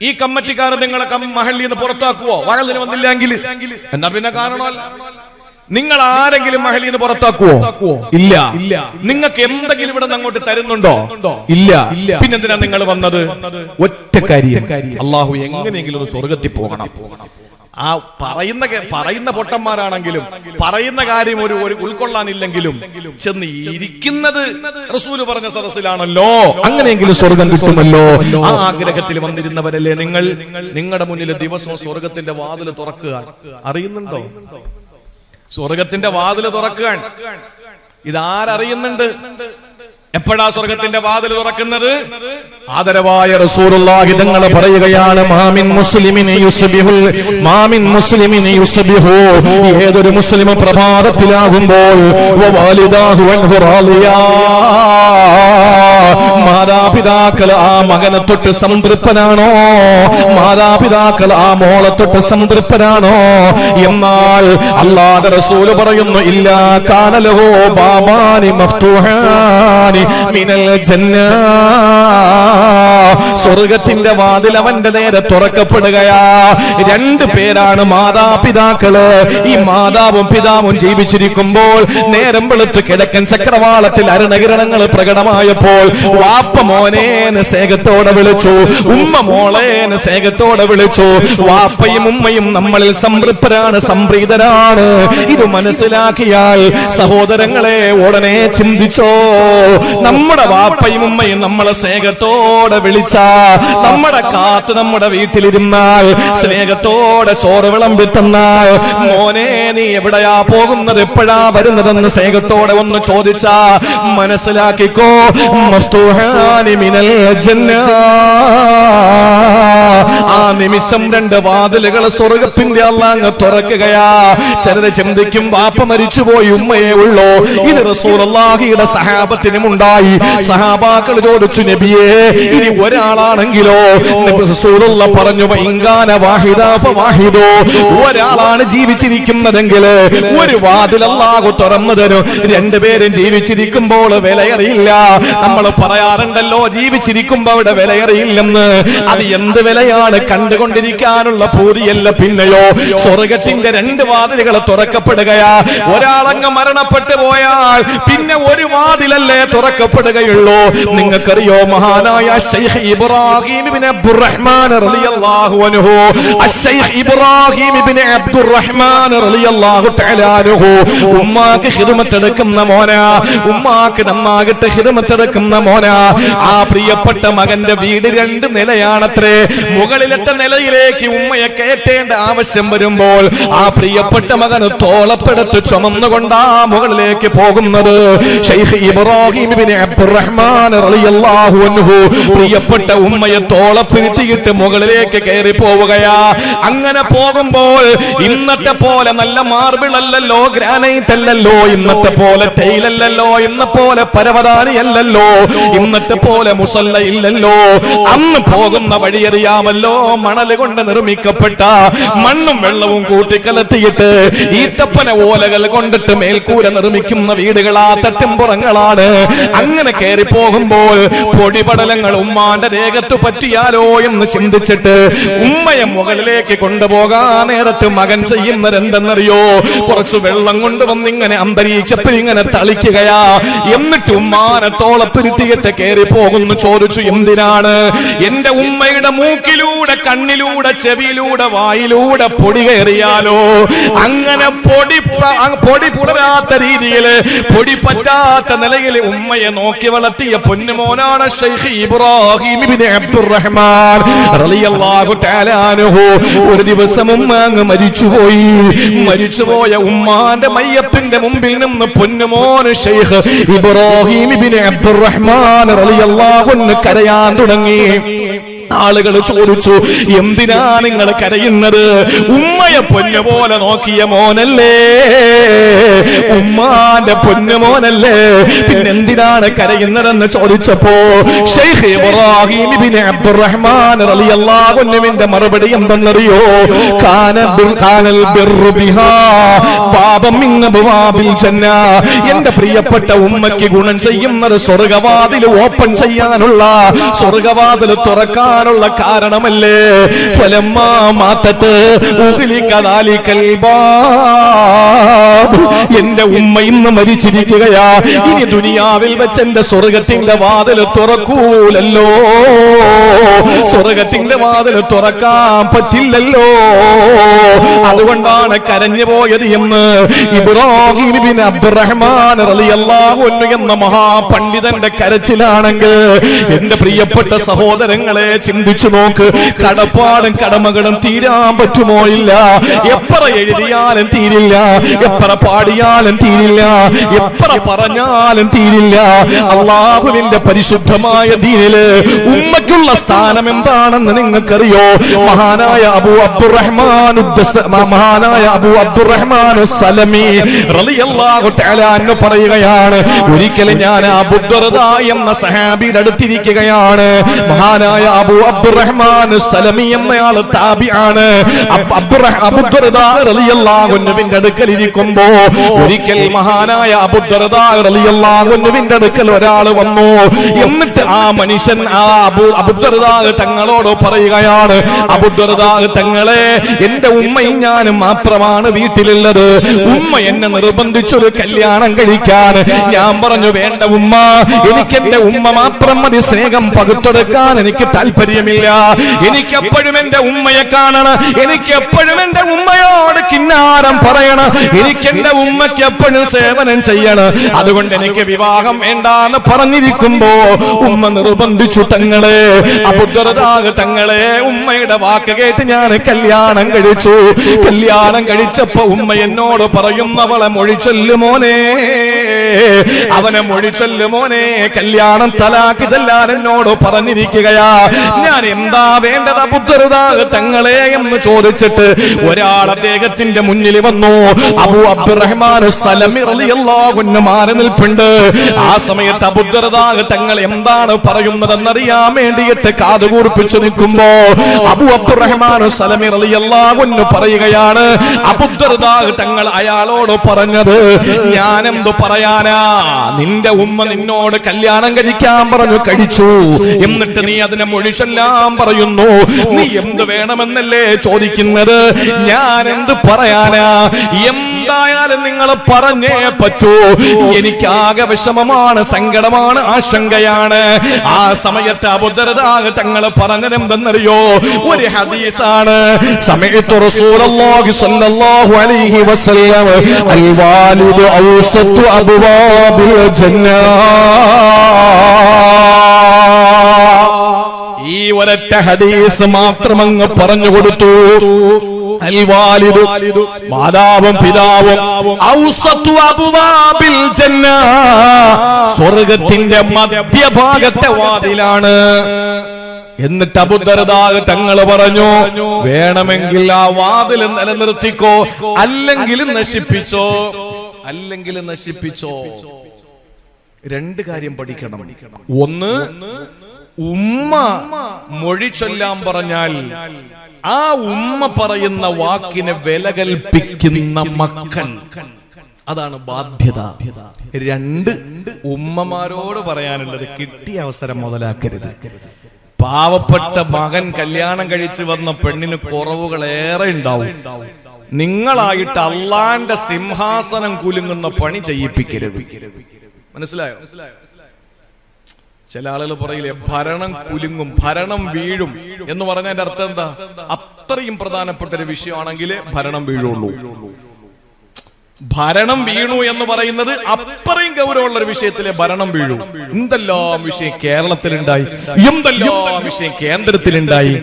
ഈ കമ്മിറ്റിക്കാർ നിങ്ങളെ മഹല്ലിൽ നിന്ന് പുറത്താക്കുവോ? വഴലിന് വന്നില്ലെങ്കിൽ എന്നാ പിന്നെ കാരണമല്ല. നിങ്ങൾ ആരെങ്കിലും മഹല്ലിൽ നിന്ന് പുറത്താക്കുവോ? ഇല്ല. നിങ്ങൾക്ക് എന്തെങ്കിലും ഇവിടെ നിന്ന് അങ്ങോട്ട് തരുന്നുണ്ടോ? ഇല്ല. പിന്നെന്തിനാ നിങ്ങൾ വന്നത്? ഒറ്റ കാര്യം, അള്ളാഹു എങ്ങനെയെങ്കിലും ഒരു സ്വർഗത്തിൽ പോകണം. ആ പറയുന്ന പൊട്ടന്മാരാണെങ്കിലും പറയുന്ന കാര്യം ഒരു ഉൾക്കൊള്ളാനില്ലെങ്കിലും ചെന്ന് ഇരിക്കുന്നത് റസൂല് പറഞ്ഞ സദസ്സിലാണല്ലോ, അങ്ങനെയെങ്കിലും സ്വർഗം കിട്ടുമല്ലോ. ആ ആഗ്രഹത്തിൽ വന്നിരുന്നവരല്ലേ നിങ്ങൾ. നിങ്ങളുടെ മുന്നിൽ ദിവസവും സ്വർഗത്തിന്റെ വാതിൽ തുറക്കുക. അറിയുന്നുണ്ടോ? സ്വർഗത്തിന്റെ വാതിൽ തുറക്കുക ഇതാരറിയുന്നുണ്ട്? എപ്പോഴാ സ്വർഗത്തിന്റെ വാതിൽ തുറക്കുന്നത്? ആദരവായ റസൂലുള്ളാഹി തങ്ങൾ പറയുകയാണ്, മാമിൻ മുസ്ലിമിൻ യുസ്ബിഹു, ഏതൊരു മുസ്ലിം പ്രഭാതത്തിലാകുമ്പോൾ വവാലിദാഹു അൻഹു റാളിയാ, മാതാപിതാക്കൾ ആ മകനെ തൊട്ട് സംതൃപ്തനാണോ, മാതാപിതാക്കൾ ആ മോളെ തൊട്ട് സംതൃപ്തനാണോ? എന്നാൽ അല്ലാഹുവിന്റെ റസൂൽ പറയുന്നു, ഇല്ലാ കാന ലഹു ബാബാനി മഫ്തൂഹാനി മിനൽ ജന്ന, സ്വർഗത്തിന്റെ വാതിൽ അവന്റെ നേരെ തുറക്കപ്പെടുകയാ. രണ്ടു പേരാണ് മാതാപിതാക്കള്. ഈ മാതാവും പിതാവും ജീവിച്ചിരിക്കുമ്പോൾ നേരം വെളുത്ത് കിഴക്കൻ ചക്രവാളത്തിൽ അരുണകിരണങ്ങൾ പ്രകടമായപ്പോൾ വാപ്പ മോനേന്ന് സ്നേഹത്തോടെ വിളിച്ചു, ഉമ്മ മോളേന്ന് സ്നേഹത്തോടെ വിളിച്ചു. വാപ്പയും ഉമ്മയും നമ്മളിൽ സംതൃപ്തരാണ്, സംപ്രീതരാണ്. ഇത് മനസ്സിലാക്കിയാൽ സഹോദരങ്ങളെ ഉടനെ ചിന്തിച്ചോ, നമ്മുടെ വാപ്പയും ഉമ്മയും നമ്മളെ സ്നേഹത്തോടെ വിളിച്ച, നമ്മുടെ കാത്ത് നമ്മുടെ വീട്ടിലിരുന്നാൽ, സ്നേഹത്തോടെ ചോറ് വിളമ്പി തന്നാൽ, മോനെ നീ എവിടെയാ പോകുന്നത്, എപ്പോഴാ വരുന്നതെന്ന് സ്നേഹത്തോടെ ഒന്ന് ചോദിച്ചാ മനസ്സിലാക്കിക്കോ, മഫ്തൂഹാനി മിനൽ ജന്ന, ആ നിമിഷം രണ്ട് വാതിലുകൾ സ്വർഗത്തിന്റെ അല്ലാഹ് തുറക്കുകയാ. ചിലര് ചിന്തിക്കും വാപ്പ മരിച്ചുപോയി ഉമ്മയെ ഉള്ളോ. ഇത് റസൂലുള്ളാഹിയുടെ സഹാബത്തിനും ഉണ്ടായി. സഹാബാക്കൾ ചോദിച്ചു, നബിയേ ഇനി ഒരാളാണെങ്കിലോ? റസൂലുള്ള പറഞ്ഞു, ഇൻകാന വാഹിദ ഫവാഹിദു, ഒരാളാണ് ജീവിച്ചിരിക്കുന്നതെങ്കിൽ ഒരു വാതിൽ അല്ലാഹു തുറന്നു തരും. രണ്ടുപേരും ജീവിച്ചിരിക്കുമ്പോൾ വിലയറിയില്ല. നമ്മൾ പറയാറുണ്ടല്ലോ, ജീവിച്ചിരിക്കുമ്പോ അവിടെ വിലയറിയില്ലെന്ന്. അത് എന്ത് വിലയാണ്? കണ്ടുകൊണ്ടിരിക്കാനുള്ള പൂതിയല്ല. പിന്നെയോ സ്വർഗത്തിന്റെ രണ്ട് വാതിലുകൾ തുറക്കപ്പെടുകയാ. ഒരാളങ്ങ് മരണപ്പെട്ടു പോയാൽ പിന്നെ ഒരു വാതിലല്ലേ തുറക്കപ്പെടുകയുള്ളൂ. നിങ്ങൾക്കറിയോ, മഹാനായ ശൈഖ് ഇബ്രാഹിം ഇബ്നു അബ്ദുറഹ്മാൻ റളിയല്ലാഹു അൻഹു, അശ്ശൈഖ് ഇബ്രാഹിം ഇബ്നു അബ്ദുറഹ്മാൻ റളിയല്ലാഹു തആല അൻഹു ഉമ്മാക്ക് ഖിദ്മത്ത് എടുക്കുന്ന മോനാ, ഉമ്മാക്ക് നന്നായിട്ട് ഖിദ്മത്ത് എടുക്കുന്ന മോനാ. ആ പ്രിയപ്പെട്ട മകന്റെ വീട് രണ്ട് നിലയാണത്രേ. മുകളിലത്തെ നിലയിലേക്ക് ഉമ്മയെ കയറ്റേണ്ട ആവശ്യം വരുമ്പോൾ ആ പ്രിയപ്പെട്ട മകന് തോളപ്പെടുത്ത് ചുമന്നുകൊണ്ടാ മുകളിലേക്ക് പോകുന്നത്. ശൈഖ് ഇബ്രാഹിം ഇബ്നു അബ്ദുറഹ്മാൻ റളിയല്ലാഹു അൻഹു പ്രിയപ്പെട്ട ഉമ്മയെ തോളപ്പിരുത്തിയിട്ട് മുകളിലേക്ക് കയറി പോവുകയാ. അങ്ങനെ പോകുമ്പോൾ ഇന്നത്തെ പോലെ നല്ല മാർബിൾ അല്ലല്ലോ, ഗ്രാനൈറ്റ് അല്ലല്ലോ, ഇന്നത്തെ പോലെ ടൈലല്ലല്ലോ, ഇന്ന പോലെ പരവതാനി അല്ലല്ലോ, ഇന്നത്തെ പോലെ മുസല്ല ഇല്ലല്ലോ. അന്ന് പോകുന്ന വഴിയറിയാമല്ലോ, മണല് കൊണ്ട് നിർമ്മിക്കപ്പെട്ട മണ്ണും വെള്ളവും കൂട്ടിക്കലത്തിയിട്ട് ഈത്തപ്പന ഓലകൾ കൊണ്ടിട്ട് മേൽക്കൂര നിർമ്മിക്കുന്ന വീടുകളാ, തട്ടിമ്പുറങ്ങളാണ്. അങ്ങനെ കയറി പോകുമ്പോൾ പൊടിപടലങ്ങൾ ഉമ്മാന്റെ ദേഹത്ത് പറ്റിയാലോ എന്ന് ചിന്തിച്ചിട്ട് ഉമ്മയെ മുകളിലേക്ക് കൊണ്ടുപോകാൻ നേരത്ത് മകൻ ചെയ്യുന്നത് എന്തെന്നറിയോ? കുറച്ച് വെള്ളം കൊണ്ടുവന്നിങ്ങനെ അന്തരീക്ഷത്തിൽ ഇങ്ങനെ തളിക്കുകയാ. എന്നിട്ട് ഉമ്മാനെ തോളപ്പിരുത്തിയിട്ട് കയറി പോകുന്നു. ചോദിച്ചു, എന്തിനാണ്? എന്റെ ഉമ്മയുടെ മൂക്കിലൂടെ, കണ്ണിലൂടെ, ചെവിയിലൂടെ, വായിലൂടെ പൊടി കയറിയാലോ. അങ്ങനെ പൊടി പുടരാത്ത രീതിയിൽ, പൊടി പറ്റാത്ത നിലയിൽ ഉമ്മയെ നോക്കി വളർത്തിയ പൊന്നുമോനാണ് ശൈഖ് ഇബ്രാഹിം ഇബ്നു അബ്ദുറഹ്മാൻ റളിയല്ലാഹു തആല അൻഹു. ഒരു ദിവസം ഉമ്മ അങ്ങ് മരിച്ചുപോയി. മരിച്ചുപോയ ഉമ്മാന്റെ മയ്യത്തിന്റെ മുമ്പിൽ നിന്ന് പൊന്നുമോന് ശൈഖ് ഇബ്രാഹിം ഇബ്നു അബ്ദുറഹ്മാൻ റളിയല്ലാഹു അൻഹു കരയാൻ തുടങ്ങി. ആളുകൾ ചോദിച്ചു, എന്തിനാ നിങ്ങൾ കരയുന്നത്? ഉമ്മയെ പൊന്നുപോലെ നോക്കിയ മോനല്ലേ, ഉമ്മാന്റെ പൊന്നുമോനല്ലേ, പിന്നെന്തിനാണ് കരയുന്നതെന്ന് ചോദിച്ചപ്പോ ശൈഖ് ഇബ്രാഹിം ഇബ്നു അബ്ദുറഹ്മാൻ റളിയല്ലാഹു അൻഹുവിന്റെ മറുപടി എന്തെന്നറിയോ? കാനൽ ബിർറു ബിഹാ ബാബൻ മിൻ അബ്വാബിൽ ജന്ന. എന്റെ പ്രിയപ്പെട്ട ഉമ്മയ്ക്ക് ഗുണം ചെയ്യുന്നത് സ്വർഗ്ഗവാതിൽ ഓപ്പൺ ചെയ്യാനുള്ള, സ്വർഗ്ഗവാതിൽ തുറക്കാനുള്ള കാരണമല്ലേ. ഫലമ്മാ മാതത് ഉഗ്ലിക ദാലികൽ ബാബ്. എന്റെ ഉമ്മ ഇന്ന് മരിച്ചിരിക്കുകയാ, ഇനി ദുനിയാവിൽ വെച്ച് എന്റെ സ്വർഗത്തിന്റെ വാതിൽ തുറക്കൂലല്ലോ, സ്വർഗത്തിന്റെ വാതിൽ തുറക്കാൻ പറ്റില്ലല്ലോ. അതുകൊണ്ടാണ് കരഞ്ഞു പോയത് എന്ന് ഇബ്രാഹിം ഇബ്നു അബ്ദുറഹ്മാൻ റളിയല്ലാഹു അൻഹു എന്ന മഹാപണ്ഡിതന്റെ കരച്ചിലാണെങ്കിൽ എന്റെ പ്രിയപ്പെട്ട സഹോദരങ്ങളെ ചിന്തിച്ചു നോക്ക്. കടപ്പാടും കടമകളും തീരാൻ പറ്റുമോ? ഇല്ല. എത്ര എഴുതിയാലും തീരില്ല, എത്ര പാടിയാലും തീരില്ല, എത്ര പറഞ്ഞാലും തീരില്ല. അല്ലാഹുവിന്റെ പരിശുദ്ധമായ ദീനില് ഉമ്മയ്ക്കുള്ള സ്ഥാനം എന്താണെന്ന് നിങ്ങൾക്കറിയോ? മഹാനായ അബൂ അബ്ദുറഹ്മാൻ സലമി റളിയല്ലാഹു തആല അൻഹു പറയുകയാണ്, ഒരിക്കലും ഞാൻ അബൂ ദർദാ എന്ന സഹാബിയുടെ അടുത്തിരിക്കുകയാണ്. മഹാനായ അബൂ അബ്ദുറഹ്മാൻ സലമി എന്നയാൾ താബിആണ്. അബൂ ദർദാ റളിയല്ലാഹു അൻഹുവിന്റെ അടുക്കൽ ഇരിക്കുമ്പോ ഒരിക്കൽ മഹാനായ അബൂ ദർദാ റളിയല്ലാഹു അൻഹുവിന്റെ അടുക്കൽ ഒരാൾ വന്നു. എന്നിട്ട് ആ മനുഷ്യൻ അബൂ ദർദാ തങ്ങളോട് പറയുകയാണ്, അബൂ ദർദാ തങ്ങളെ, എന്റെ ഉമ്മയും ഞാനും മാത്രമാണ് വീട്ടിലുള്ളത്. ഉമ്മ എന്നെ നിർബന്ധിച്ചൊരു കല്യാണം കഴിക്കാൻ. ഞാൻ പറഞ്ഞു, വേണ്ട ഉമ്മ, എനിക്ക് എന്റെ ഉമ്മ മാത്രം മതി, സ്നേഹം പകുത്തെടുക്കാൻ എനിക്ക് താല്പര്യമില്ല. എനിക്കെപ്പോഴും എന്റെ ഉമ്മയെ കാണണം, എനിക്കെപ്പോഴും എന്റെ ഉമ്മയോട് കിന്നാരം പറയണം, എനിക്ക് എന്റെ ഉമ്മയ്ക്ക് എപ്പോഴും സേവനം ചെയ്യണം. അതുകൊണ്ട് എനിക്ക് വിവാഹം വേണ്ടാന്ന് പറഞ്ഞിരിക്കുമ്പോ ഉമ്മ നിർബന്ധിച്ചു തങ്ങളെ, അബൂ ദർദാ തങ്ങളെ, ഉമ്മയുടെ വാക്ക് കേട്ട് ഞാൻ കല്യാണം കഴിച്ചു. കല്യാണം കഴിച്ചപ്പോ ഉമ്മ എന്നോട് പറയുന്നവളെ മൊഴിച്ചൊല്ലു മോനെ, അവനെ മൊഴിച്ചൊല്ലു മോനെ, കല്യാണം തലാക്ക് ചെല്ലാൻ എന്നോട് പറഞ്ഞിരിക്കുകയാ. ഞാൻ എന്താ വേണ്ടത് അബൂ ദർദാ തങ്ങളെ എന്ന് ചോദിച്ചിട്ട് ഒരാൾ അദ്ദേഹത്തിന്റെ മുന്നിൽ വന്നു. അബൂ അബ്ദുറഹ്മാൻ സലമി റളിയല്ലാഹു അൻഹു മാറി നിൽപ്പുണ്ട്. ആ സമയത്ത് അബൂ ദർദാ തങ്ങൾ എന്താണ് പറയുന്നതെന്നറിയാൻ വേണ്ടിയിട്ട് കാതുകൂർപ്പിച്ചു നിൽക്കുമ്പോ അബൂ അബ്ദുറഹ്മാൻ സലമി റളിയല്ലാഹു അൻഹു പറയുകയാണ്, അബൂ ദർദാ തങ്ങൾ അയാളോട് പറഞ്ഞത്, ഞാൻ എന്തു പറയാനാ, നിന്റെ ഉമ്മ നിന്നോട് കല്യാണം കഴിക്കാൻ പറഞ്ഞു, കഴിച്ചു. എന്നിട്ട് നീ അതിനെ മൊഴിച്ചെല്ലാം പറയുന്നു. നീ എന്ത് വേണമെന്നല്ലേ ചോദിക്കുന്നത്? ഞാൻ എന്ത് പറയാനാ? എന്തായാലും നിങ്ങൾ പറഞ്ഞേ പറ്റൂ. എനിക്കാകെ വിഷമമാണ്, സങ്കടമാണ്, ആശങ്കയാണ്. ആ സമയത്ത് അബൂ ദർദാ തങ്ങൾ പറഞ്ഞത് എന്തെന്നറിയോ? ഒരു ഹദീസാണ്. സമയത്ത് റസൂലുള്ളാഹി സ്വല്ലല്ലാഹു അലൈഹി വസല്ലം അൽ വാലിദു ഔസത്തു അബ്വാബിൽ ജന്ന. ഈ ഒരൊറ്റ ഹദീസ് മാത്രം അങ്ങ് പറഞ്ഞു കൊടുത്തു. അൽവാലിദു, മാതാവും പിതാവും, ഔസത്തു അബ്വാബിൽ ജന്ന, സ്വർഗ്ഗത്തിന്റെ മധ്യഭാഗത്തെ വാതിലാണ്. എന്നിട്ട് അബൂ ദർദാ തങ്ങൾ പറഞ്ഞു, വേണമെങ്കിൽ ആ വാതിൽ നിലനിർത്തിക്കോ, അല്ലെങ്കിൽ നശിപ്പിച്ചോ, അല്ലെങ്കിൽ നശിപ്പിച്ചോ. രണ്ട് കാര്യം പഠിക്കണം. ഒന്ന്, ഉമ്മ മൊഴി ചൊല്ലാൻ പറഞ്ഞാൽ ആ ഉമ്മ പറയുന്ന വാക്കിനെ വില കൽപ്പിക്കുന്ന മക്കൾ, അതാണ് ബാധ്യത. രണ്ട്, ഉമ്മമാരോട് പറയാനുള്ളത്, കിട്ടിയ അവസരം മുതലാക്കരുത്. പാവപ്പെട്ട മകൻ കല്യാണം കഴിച്ചു വന്ന പെണ്ണിന് കുറവുകൾ ഏറെ ഉണ്ടാവും. നിങ്ങളായിട്ട് അള്ളാന്റെ സിംഹാസനം കുലുങ്ങുന്ന പണി ചെയ്യിപ്പിക്കരുത്. മനസ്സിലായോ? ചില ആളുകൾ പറയില്ലേ, ഭരണം കുലുങ്ങും, ഭരണം വീഴും എന്ന് പറഞ്ഞതിന്റെ അർത്ഥം എന്താ? അത്രയും പ്രധാനപ്പെട്ട ഒരു വിഷയമാണെങ്കിൽ ഭരണം വീഴുള്ളൂ. ഭരണം വീണു എന്ന് പറയുന്നത് അത്രയും ഗൗരവമുള്ള ഒരു വിഷയത്തിലെ ഭരണം വീഴൂ. എന്തെല്ലാം വിഷയം കേരളത്തിലുണ്ടായി, എന്തെല്ലാം വിഷയം കേന്ദ്രത്തിലുണ്ടായി,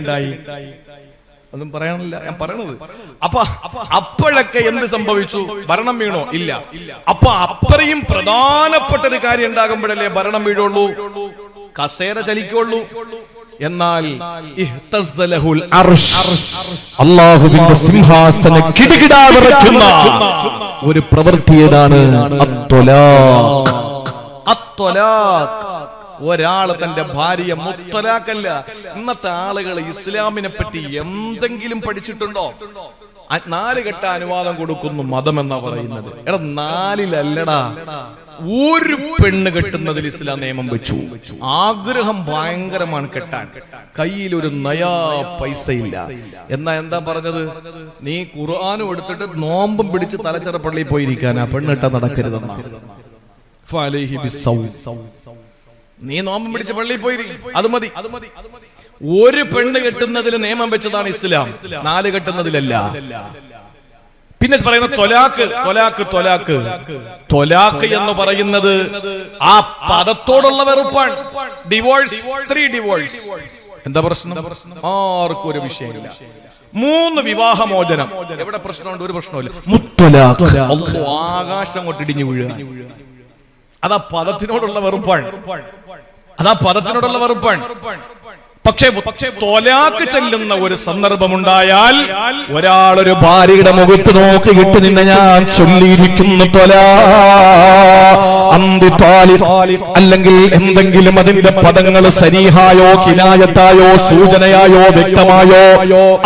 ഒന്നും പറയാനില്ല ഞാൻ പറയണത്. അപ്പൊ അപ്പോഴൊക്കെ എന്ത് സംഭവിച്ചു? ഭരണം വീണോ? ഇല്ല. അപ്പൊ അത്രയും പ്രധാനപ്പെട്ട ഒരു കാര്യം ഉണ്ടാകുമ്പോഴല്ലേ ഭരണം വീഴുള്ളൂ, കസേര ചലിക്കുള്ളൂ. എന്നാൽ ഇഹ്തസ്സലഹുൽ അർശ്, അല്ലാഹുവിന്റെ സിംഹാസനം കിടുകിടാ വിറയ്ക്കുന്ന ഒരു പ്രവൃത്തി ഏതാണ്? അത്വലാഖ്. അത്വലാഖ്. ഒരാള് തന്റെ ഭാര്യ മുത്തലാഖല്ല. ഇന്നത്തെ ആളുകൾ ഇസ്ലാമിനെ പറ്റി എന്തെങ്കിലും പഠിച്ചിട്ടുണ്ടോ? 4 കെട്ട അനുവാദം കൊടുക്കുന്നു മതം എന്നാ പറയുന്നത്. എടാ 4-ലല്ലടാ, ഒരു പെണ്ണ് കെട്ടുന്നതിൽ ഇസ്ലാം നിയമം വെച്ചു. ആഗ്രഹം ഭയങ്കരമാണ് കെട്ടാൻ, കയ്യിൽ ഒരു നയാ പൈസ ഇല്ല. എന്നാ എന്താ പറഞ്ഞത്? നീ ഖുർആനും എടുത്തിട്ട് നോമ്പും പിടിച്ച് തലച്ചറ പള്ളിയിൽ പോയിരിക്കാനാ, പെണ്ണ് കെട്ടാൻ നടക്കരുതെന്നാ. നീ നോമ്പും പിടിച്ച് പള്ളിയിൽ പോയി, അത് മതി. ഒരു പെണ്ണ് കെട്ടുന്നതിൽ നിയമം വെച്ചതാണ് ഇസ്ലാം, 4 കെട്ടുന്നതിലല്ല. പിന്നെ പറയുന്ന ത്വലാഖ്. ത്വലാഖ് ത്വലാഖ് ത്വലാഖ് എന്ന് പറയുന്നത് ആ പദത്തോടുള്ള വെറുപ്പാണ്. Divorce, 3 divorce. എന്താ പ്രശ്നം? ആർക്കും ഒരു വിഷയമില്ല. 3 വിവാഹമോചനം. എവിടെ പ്രശ്നമുണ്ട്? ഒരു പ്രശ്നമില്ല. മുത്തലാഖ്. ആകാശം കൊണ്ട് ഇടിഞ്ഞു വീഴുക. അതാ പദത്തിനോടുള്ള വെറുപ്പാണ്. അതാ പദത്തിനോടുള്ള വെറുപ്പാണ്. പക്ഷേ ത്വലാഖ് ചെല്ലുന്ന ഒരു സന്ദർഭമുണ്ടായാൽ ഒരാളൊരു ഭാര്യയുടെ മുഖത്ത് നോക്കിയിട്ട് നിന്നെ ഞാൻ ചൊല്ലിയിരിക്കുന്നു അല്ലെങ്കിൽ എന്തെങ്കിലും അതിന്റെ പദങ്ങൾ സരീഹായോ കിനായത്തായോ സൂചനയായോ വ്യക്തമായോ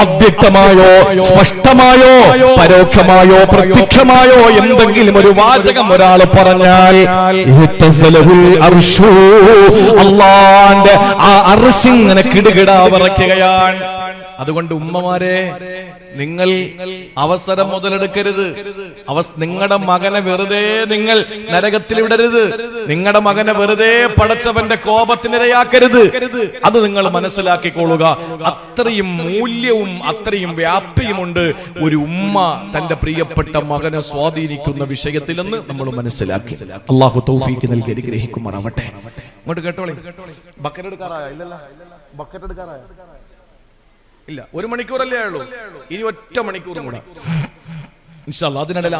അവ്യക്തമായോ സ്പഷ്ടമായോ പരോക്ഷമായോ പ്രത്യക്ഷമായോ എന്തെങ്കിലും ഒരു വാചകം ഒരാൾ പറഞ്ഞാൽ അല്ലാഹുവിന്റെ ആ അർശിങ്ങനെ കിടുകിടാ വിറയ്ക്കുകയാണ്. അതുകൊണ്ട് ഉമ്മമാരെ, നിങ്ങൾ അവസരം മുതലെടുക്കരുത്. നിങ്ങളുടെ മകനെ വെറുതെ നിങ്ങൾ നരകത്തിൽ വിടരുത്. നിങ്ങളുടെ മകനെ വെറുതെ പടച്ചവന്റെ കോപത്തിനിരയാക്കരുത്. അത് നിങ്ങൾ മനസ്സിലാക്കിക്കൊള്ളുക. അത്രയും മൂല്യവും അത്രയും വ്യാപ്തിയുമുണ്ട് ഒരു ഉമ്മ തന്റെ പ്രിയപ്പെട്ട മകനെ സ്വാധീനിക്കുന്ന വിഷയത്തിലെന്ന് നമ്മൾ മനസ്സിലാക്കി. അള്ളാഹു തൗഫീഖ് നൽകി അനുഗ്രഹിക്കുമാറാവട്ടെ. ഇങ്ങോട്ട് കേട്ടോളി. ബക്കറ്റ് എടുക്കാറായ? ഇല്ലല്ല, ബക്കറ്റ് എടുക്കാറായ? ഇല്ല, 1 മണിക്കൂറല്ലേ ആയുള്ളൂ. ഇനി 1 മണിക്കൂറും കൂടെ ഇൻഷാ അല്ലാഹ്. അതിനിടയിൽ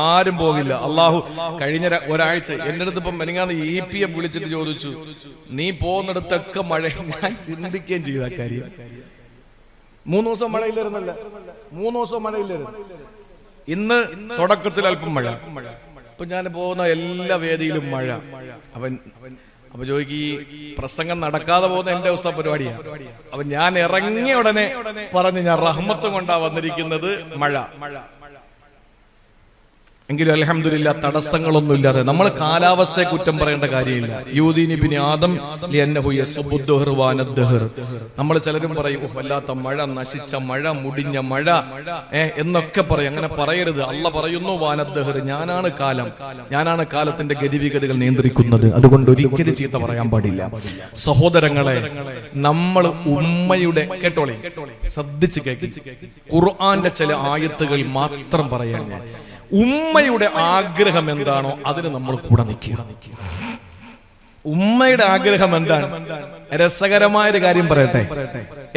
ആരും പോകില്ല. അള്ളാഹു കഴിഞ്ഞ ഒരാഴ്ച എന്റെ അടുത്ത് ഇപ്പം മെനിങ്ങാന്ന് EPF വിളിച്ചിട്ട് ചോദിച്ചു, നീ പോകുന്നിടത്തൊക്കെ മഴ. ഞാൻ ചിന്തിക്കുകയും ചെയ്ത കാര്യം. 3 ദിവസം മഴയില്ലായിരുന്നല്ല, 3 ദിവസം മഴയില്ലായിരുന്നു. ഇന്ന് തുടക്കത്തിൽ അല്പം മഴ. ഇപ്പൊ ഞാൻ പോകുന്ന എല്ലാ വേദിയിലും മഴ. അപ്പൊ ചോദിക്ക്, ഈ പ്രസംഗം നടക്കാതെ പോകുന്ന എന്റെ അവസ്ഥ പരിപാടിയാണ്. അപ്പൊ ഞാൻ ഇറങ്ങിയ ഉടനെ പറഞ്ഞു, ഞാൻ റഹ്മത്ത് കൊണ്ടാ വന്നിരിക്കുന്നത്, മഴ. എങ്കിലും അൽഹംദുലില്ലാ തടസ്സങ്ങളൊന്നും ഇല്ലാതെ. നമ്മൾ കാലാവസ്ഥയെ കുറ്റം പറയേണ്ട കാര്യമില്ല. നമ്മൾ ചിലരും പറയും, വല്ലാത്ത മഴ, നശിച്ച മഴ, മുടിഞ്ഞ മഴ എന്നൊക്കെ പറയും. അങ്ങനെ പറയരുത്. അള്ളാഹ് പറയുന്നു, വാനദ്ദഹർ, ഞാനാണ് കാലം, ഞാനാണ് കാലത്തിന്റെ ഗതിവിഗതികൾ നിയന്ത്രിക്കുന്നത്. അതുകൊണ്ട് ഒരിക്കലും ചീത്ത പറയാൻ പാടില്ല. സഹോദരങ്ങളെ, നമ്മൾ ഉമ്മയുടെ, കേട്ടോളി, ശ്രദ്ധിച്ച് കേൾക്കി, ഖുർആന്റെ ചില ആയത്തുകൾ മാത്രം പറയാൻ. ഉമ്മയുടെ ആഗ്രഹം എന്താണോ അതിന് നമ്മൾ കൂടെ നിൽക്കുക. ഉമ്മയുടെ ആഗ്രഹം എന്താണ്? രസകരമായൊരു കാര്യം പറയട്ടെ.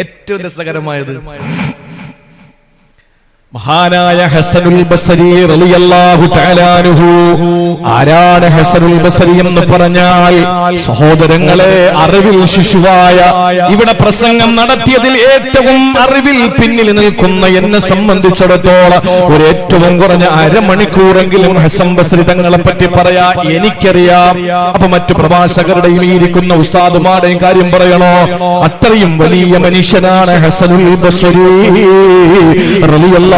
ഏറ്റവും രസകരമായത്, മഹാനായ ഹസനുൽ ബസരി റളിയല്ലാഹു തആല അൻഹു. ആരാണ് ഹസനുൽ ബസരി എന്ന് പറഞ്ഞാൽ, സഹോദരങ്ങളെ, അറിവിൽ ശിശുവായ, ഇവിടെ പ്രസംഗം നടത്തിയതിൽ ഏറ്റവും അറിവിൽ പിന്നിൽ നിൽക്കുന്ന എന്നെ സംബന്ധിച്ചിടത്തോളം ഒരു ഏറ്റവും കുറഞ്ഞ അരമണിക്കൂറെങ്കിലും ഹസൻ ബസരി തങ്ങളെ പറ്റി പറയാ എനിക്കറിയാം. അപ്പൊ മറ്റു പ്രഭാഷകരുടെയും ഇരിക്കുന്ന ഉസ്താദുമാരുടെയും കാര്യം പറയണോ? അത്രയും വലിയ മനുഷ്യനാണ് ഹസനുൽ ബസരി റളിയല്ലാഹു.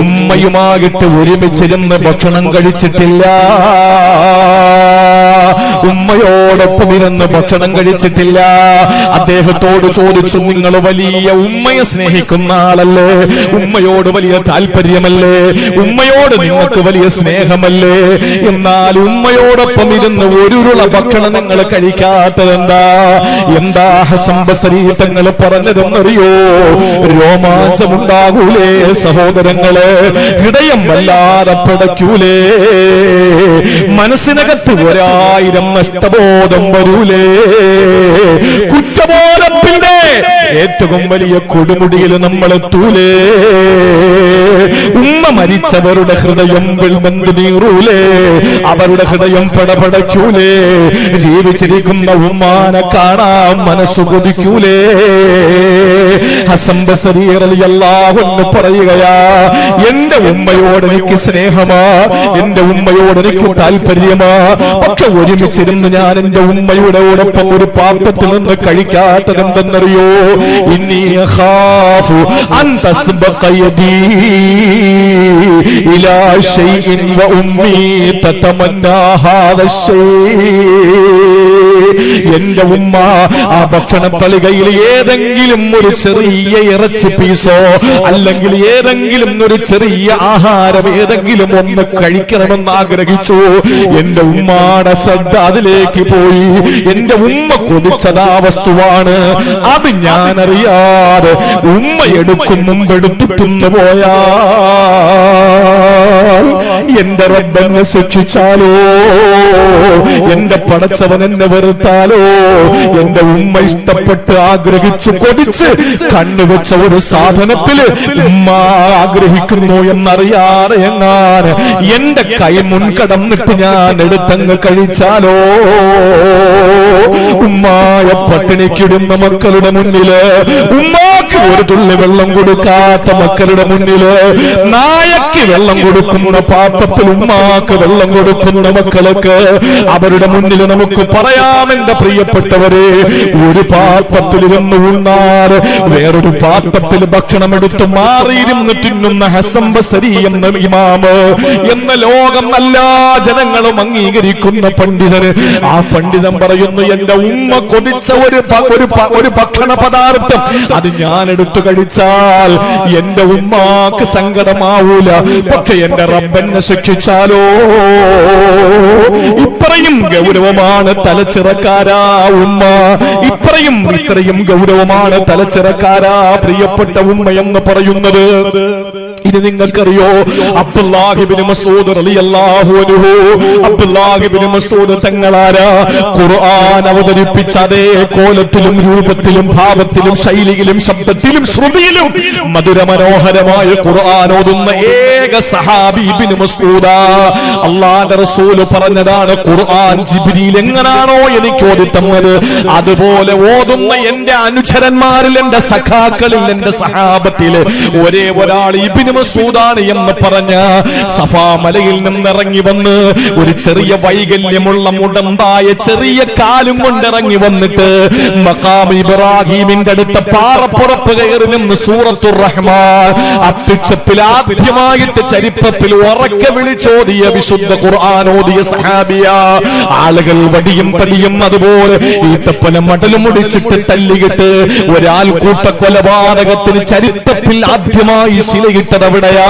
ഉമ്മയുമായിട്ട് ഒരുമിച്ചിരുന്ന് ഭക്ഷണം കഴിച്ചിട്ടില്ല, ഉമ്മയോടൊപ്പം ഇരുന്ന് ഭക്ഷണം കഴിച്ചിട്ടില്ല. അദ്ദേഹത്തോട് ചോദിച്ചു, നിങ്ങൾ വലിയ ഉമ്മയെ സ്നേഹിക്കുന്ന ആളല്ലേ, ഉമ്മയോട് വലിയ താല്പര്യമല്ലേ, ഉമ്മയോട് നിങ്ങൾക്ക് വലിയ സ്നേഹമല്ലേ, എന്നാൽ ഉമ്മയോടൊപ്പം ഇരുന്ന് ഒരുരുള ഭക്ഷണം നിങ്ങൾ കഴിക്കാത്തതെന്താ? എന്താ ഹസൻ ബസരി തങ്ങൾ പറഞ്ഞതെന്നറിയോ? രോമാഞ്ചമുണ്ടാകൂലേ സഹോദരങ്ങളെ? ഹൃദയം വല്ലാതെ പിടയ്ക്കൂലേ? മനസ്സിനകത്ത് 1000 നഷ്ടബോധം വരൂലേ? കുറ്റബോധത്തിന്റെ ഏറ്റവും വലിയ കൊടുമുടിയിൽ നമ്മൾ എത്തൂലേ? ഉമ്മ മരിച്ചവരുടെ ഹൃദയം നീറൂലേ, അവരുടെ ഹൃദയം പടപടയ്ക്കൂലേ? ജീവിച്ചിരിക്കുന്ന ഉമ്മാനെ കാണാൻ മനസ്സു കൊതിക്കൂലേ? ഹസൻ ബസരി റളിയല്ലാഹു അൻഹു പറയുകയാ, എന്റെ ഉമ്മയോട് എനിക്ക് സ്നേഹമാ, എന്റെ ഉമ്മയോട് എനിക്ക് താല്പര്യമാ. പക്ഷെ ഒരുമിച്ചിരുന്ന് ഞാൻ എന്റെ ഉമ്മയുടെ ഓടൊപ്പം ഒരു പാത്രത്തിൽ നിന്ന് കഴിക്കാത്തതെന്തെന്നറിയോ? ഇന്നി അഖാഫു അൻ തസ്ബഖ യദീ ഇലാ ശൈഇൻ വ ഉമ്മീ തതമന്നാ ഹാദാ എന്റെ ഉമ്മ ആ ഭക്ഷണ തളികയിൽ ഏതെങ്കിലും ഒരു ചെറിയ ഇറച്ചി പീസോ അല്ലെങ്കിൽ ഏതെങ്കിലും ഒരു ചെറിയ ആഹാരം ഏതെങ്കിലും ഒന്ന് കഴിക്കണമെന്ന് ആഗ്രഹിച്ചു. എന്റെ ഉമ്മാടെ ശ്രദ്ധ അതിലേക്ക് പോയി. എന്റെ ഉമ്മ കൊതിച്ചതാ വസ്തുവാണ്. അത് ഞാനറിയാതെ ഉമ്മ എടുക്കും മുമ്പെടുത്തു തിന്നുപോയാ എന്റെ റബ്ബെന്നെ ശിക്ഷിച്ചാലോ, എന്റെ പടച്ചവൻ എന്നെ വെറുത്താലോ? എന്റെ ഉമ്മ ഇഷ്ടപ്പെട്ട് ആഗ്രഹിച്ചു കൊതിച്ച് കണ്ണുവെച്ച ഒരു സാധനത്തില് ഉമ്മ ആഗ്രഹിക്കുന്നു എന്നറിയാതെ എങ്ങാന് എന്റെ കൈ മുൻകടന്നിട്ട് ഞാൻ എടുത്തങ്ങ് കഴിച്ചാലോ? ഉമ്മായ പട്ടിണിക്കിടുന്ന മക്കളുടെ മുന്നില്, ഉമ്മാക്ക് ഒരു തുള്ളി വെള്ളം കൊടുക്കാത്ത മക്കളുടെ മുന്നില്, നായക്ക് വെള്ളം കൊടുക്കുന്ന പാത്രത്തിൽ ഉമ്മാക്ക് വെള്ളം കൊടുക്കുന്ന മക്കൾക്ക് അവരുടെ മുന്നിൽ നമുക്ക് പറയാം, എന്റെ പ്രിയപ്പെട്ടവരെ, ഒരു പാത്രത്തിൽ ഇരുന്ന് ഉണ്ണാറ് വേറൊരു പാത്രത്തിൽ ഭക്ഷണം എടുത്ത് മാറിയിരുന്ന് തിന്നുന്ന ഹസൻ ബസരി എന്ന ഇമാമ് എന്ന ലോകം എല്ലാ ജനങ്ങളും അംഗീകരിക്കുന്ന പണ്ഡിതന്, ആ പണ്ഡിതൻ പറയുന്നു, എന്റെ ഉമ്മ കൊതിച്ച ഒരു ഭക്ഷണ പദാർത്ഥം അത് ഞാൻ എടുത്തു കഴിച്ചാൽ എന്റെ ഉമ്മാക്ക് സങ്കടമാവൂല, പക്ഷെ എന്റെ റബ്ബെന്നെ ശിക്ഷിച്ചാലോ? ഇത്രയും ഗൗരവമാണ് തലച്ചിറക്കാരാ ഉമ്മ, ഇത്രയും ഗൗരവമാണ് തലച്ചിറക്കാരാ പ്രിയപ്പെട്ട ഉമ്മ എന്ന് പറയുന്നത്. ഇനി നിങ്ങൾക്കറിയോ, അബ്ദുല്ലാഹി ഇബ്നു മസ്ഊദ് റളിയല്ലാഹു അൻഹു, അബ്ദുല്ലാഹി ഇബ്നു മസ്ഊദ് തങ്ങളാരാ? ഖുർആൻ അവതരിപ്പിച്ച അതേ കോലത്തിലും രൂപത്തിലും ഭാവത്തിലും ശൈലിയിലും ശബ്ദത്തിലും ശ്രുതിയിലും മധുരമനോഹരമായ ഖുർആൻ ഓതുന്ന ഏക സഹാബി ഇബ്നു മസ്ഊദാ. അല്ലാഹുവിന്റെ റസൂൽ പറഞ്ഞതാണ്, ഖുർആൻ ജിബ്രീൽ എങ്ങനാണോ എനിക്ക് ഓതി തന്നത് അതുപോലെ ഓതുന്ന എന്റെ അനുചരന്മാരിൽ, എന്റെ സഖാക്കളിൽ, എന്റെ സഹാബത്തിൽ ഒരേ ഒരാൾ ഇബ്നു മസ്ഊദാണ് എന്ന് പറഞ്ഞ സഫാ മലയിൽ നിന്നിറങ്ങി വന്ന് ഒരു ചെറിയ വൈകല്യമുള്ള മുടന്തായ ചെറിയ കാലും കൊണ്ടിറങ്ങി വന്നിട്ട് മഖാം ഇബ്രാഹിമിന്റെ അടുത്ത പാറപ്പുറത്ത് കയറി നിന്ന് സൂറത്തുർ റഹ്മാൻ അത്യുച്ചത്തിൽ ആദ്യമായിട്ട് ചരിത്രത്തിൽ ഉറക്കെ വിളിച്ചോദിയ വിശുദ്ധ ഖുർആൻ ഓതിയ സഹാബിയ. ആളുകൾ വടിയും തടിയും അതുപോലെ ഈത്തപ്പന മടലും മുടിച്ചിട്ട് തല്ലിയിട്ട് ഒരാൾക്കൂട്ട കൊലപാതകത്തിന് ചരിത്രത്തിൽ ആദ്യമായി ശിലയിട്ടത് എവിടെയാ?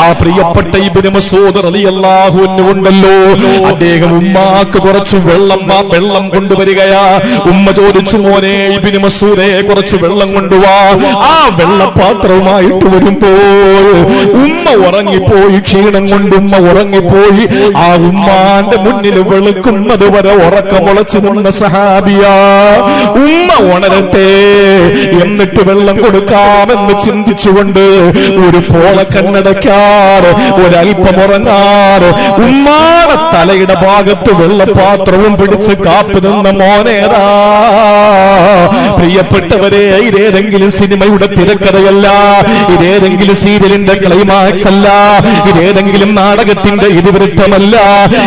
ആ പ്രിയപ്പെട്ട ഇബ്നു മസ്ഊദ് റളിയല്ലാഹു അൻഹു ഉണ്ടല്ലോ, അദ്ദേഹം ഉമ്മാക്ക് കുറച്ച് വെള്ളം കൊണ്ടുവരികയാ. ഉമ്മ ചോദിച്ചു, മോനെ ഇബ്നു മസ്ഊദേ, കുറച്ച് വെള്ളം കൊണ്ടുവാ. ആ വെള്ളപാത്രവുമായിട്ട് വരുമ്പോൾ ഉമ്മ ഉറങ്ങിപ്പോയി, ക്ഷീണം കൊണ്ട് ഉമ്മ ഉറങ്ങിപ്പോയി. ആ ഉമ്മാന്റെ മുന്നിൽ വെളുക്കുന്നത് വരെ ഉറക്കമുളച്ചു നിന്ന സഹാബിയാ. ഉമ്മ ഉണരട്ടെ എന്നിട്ട് വെള്ളം കൊടുക്കാമെന്ന് ചിന്തിച്ചുകൊണ്ട് ഒരു കണ്ണടയ്ക്കാറ് ഒരൽപ്പം ഉറങ്ങാറ് ഉമ്മാടെ തലയുടെ ഭാഗത്ത് വെള്ളപാത്രവും പിടിച്ച് കാത്തു നിന്ന മോനേതാ? പ്രിയപ്പെട്ടവരെ, ഇതേതെങ്കിലും സിനിമയുടെ തിരക്കഥയല്ല, ഇതേതെങ്കിലും സീരിയലിന്റെ ക്ലൈമാക്സ് അല്ല, ഇതേതെങ്കിലും നാടകത്തിന്റെ ഇതിവൃത്തമല്ല,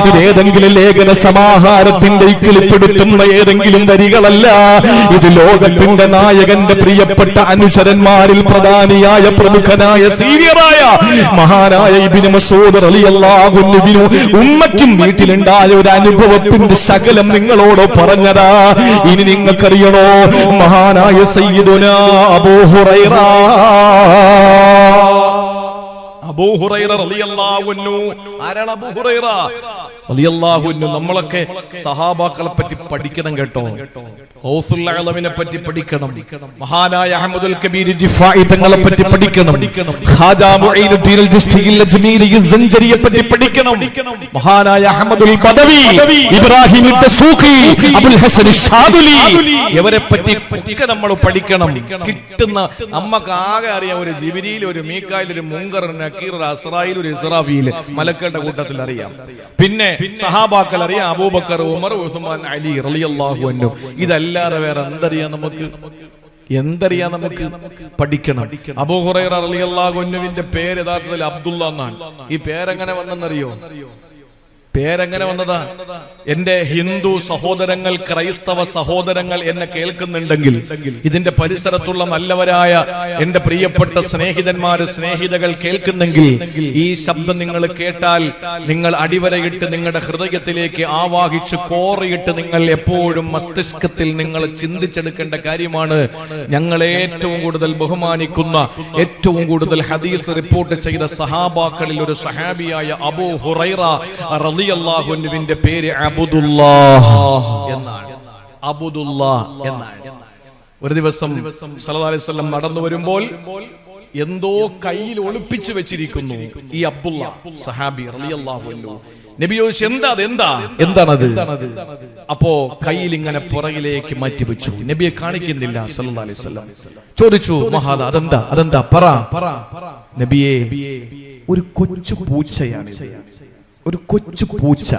ഇതേതെങ്കിലും ലേഖന സമാഹാരത്തിന്റെ ഇക്കിളിപ്പെടുത്തുന്ന ഏതെങ്കിലും വരികളല്ല. ഇത് ലോകത്തിന്റെ നായകന്റെ പ്രിയപ്പെട്ട അനുചരന്മാരിൽ പ്രധാനിയായ പ്രമുഖനായ സീനിയറായ മഹാനായ ഇബ്നു മസ്ഊദ് റളിയല്ലാഹു അൻഹു ഉമ്മയ്ക്കും വീട്ടിലുണ്ടായ ഒരു അനുഭവത്തിന്റെ ശകലം നിങ്ങളോട് പറഞ്ഞതാ. ഇനി നിങ്ങൾക്കറിയണോ, മഹാനായ സയ്യിദുനാ അബൂ ഹുറൈറ റളിയല്ലാഹു അൻഹു. ആരാണ് അബൂ ഹുറൈറ റളിയല്ലാഹു അൻഹു? നമ്മളൊക്കെ സഹാബാക്കളെ പറ്റി പഠിക്കണം കേട്ടോ. ഗൗസുൽ അഅ്ലമിനെ പറ്റി പഠിക്കണം, മഹാനായ അഹ്മദുൽ കബീർ ജിഫാഇ തങ്ങളെ പറ്റി പഠിക്കണം, ഖാജാ മുഈനുദ്ദീൻ അൽ ജിസ്തിയിൽ അജ്മീരി സഞ്ചരിയെ പറ്റി പഠിക്കണം, മഹാനായ അഹ്മദുൽ ബദവി, ഇബ്രാഹിം അദ്ദസൂഖി, അബുൽ ഹസൻ ഷാദുലി, ഇവരെ പറ്റി ഒക്കെ നമ്മൾ പഠിക്കണം. കിട്ടുന്ന നമ്മക്ക് ആകെ അറിയാം ഒരു ജിബ്രീൽ, ഒരു മീകായിൽ, ഒരു മുൻകറിനെ നക്കീർ, ഒരു അസ്രായിൽ, ഒരു ഇസ്രാഫീൽ, മലക്കുകളുടെ കൂട്ടത്തിൽ അറിയാം. പിന്നെ സഹാബാക്കൾ അറിയാം, അബൂബക്കർ, ഉമർ, ഉസ്മാൻ, അലി റളിയല്ലാഹു അൻഹു. ഇതല്ലാതെ വേറെ എന്തറിയാം നമുക്ക്? പഠിക്കണം. അബൂ ഹുറൈറ റളിയല്ലാഹു അൻഹുവിന്റെ പേര് യഥാർത്ഥത്തിൽ അബ്ദുള്ള എന്നാണ്. ഈ പേരെങ്ങനെ വന്നെന്നറിയോ? പേരെങ്ങനെ വന്നതാ? എന്റെ ഹിന്ദു സഹോദരങ്ങൾ, ക്രൈസ്തവ സഹോദരങ്ങൾ എന്നെ കേൾക്കുന്നുണ്ടെങ്കിൽ, ഇതിന്റെ പരിസരത്തുള്ള നല്ലവരായ എന്റെ പ്രിയപ്പെട്ട സ്നേഹിതന്മാര്, സ്നേഹിതകൾ കേൾക്കുന്നെങ്കിൽ, ഈ ശബ്ദം നിങ്ങൾ കേട്ടാൽ നിങ്ങൾ അടിവരയിട്ട് നിങ്ങളുടെ ഹൃദയത്തിലേക്ക് ആവാഹിച്ച് കോറിയിട്ട് നിങ്ങൾ എപ്പോഴും മസ്തിഷ്കത്തിൽ നിങ്ങൾ ചിന്തിച്ചെടുക്കേണ്ട കാര്യമാണ്. ഞങ്ങൾ ഏറ്റവും കൂടുതൽ ബഹുമാനിക്കുന്ന, ഏറ്റവും കൂടുതൽ ഹദീസ് റിപ്പോർട്ട് ചെയ്ത സഹാബാക്കളിൽ ഒരു സഹാബിയായ അബൂ ഹുറൈറ റളിയല്ലാഹു അൻഹുവിന്റെ പേര് അബ്ദുല്ലാഹ് എന്നാണ്. അബ്ദുല്ലാഹ് എന്നാണ്. ഒരു ദിവസം സല്ലല്ലാഹു അലൈഹി വസല്ലം നടന്നു വരുമ്പോൾ എന്തോ കയ്യിൽ ഒളിപ്പിച്ചു വെച്ചിരിക്കുന്നു ഈ അബ്ദുള്ള സഹാബി റളിയല്ലാഹു അൻഹു. നബി ചോദിച്ചു, എന്താണത്? അപ്പോ കയ്യിൽ ഇങ്ങനെ പുറകിലേക്ക് മാറ്റി വെച്ചു. നബിയെ കാണിക്കുന്നില്ല സല്ലല്ലാഹു അലൈഹി വസല്ലം. ചോദിച്ചു, മഹാദ, അതെന്താ പറ. നബിയെ, ഒരു കൊച്ചു പൂച്ചയാണ്, ഒരു കൊച്ചു പൂച്ച.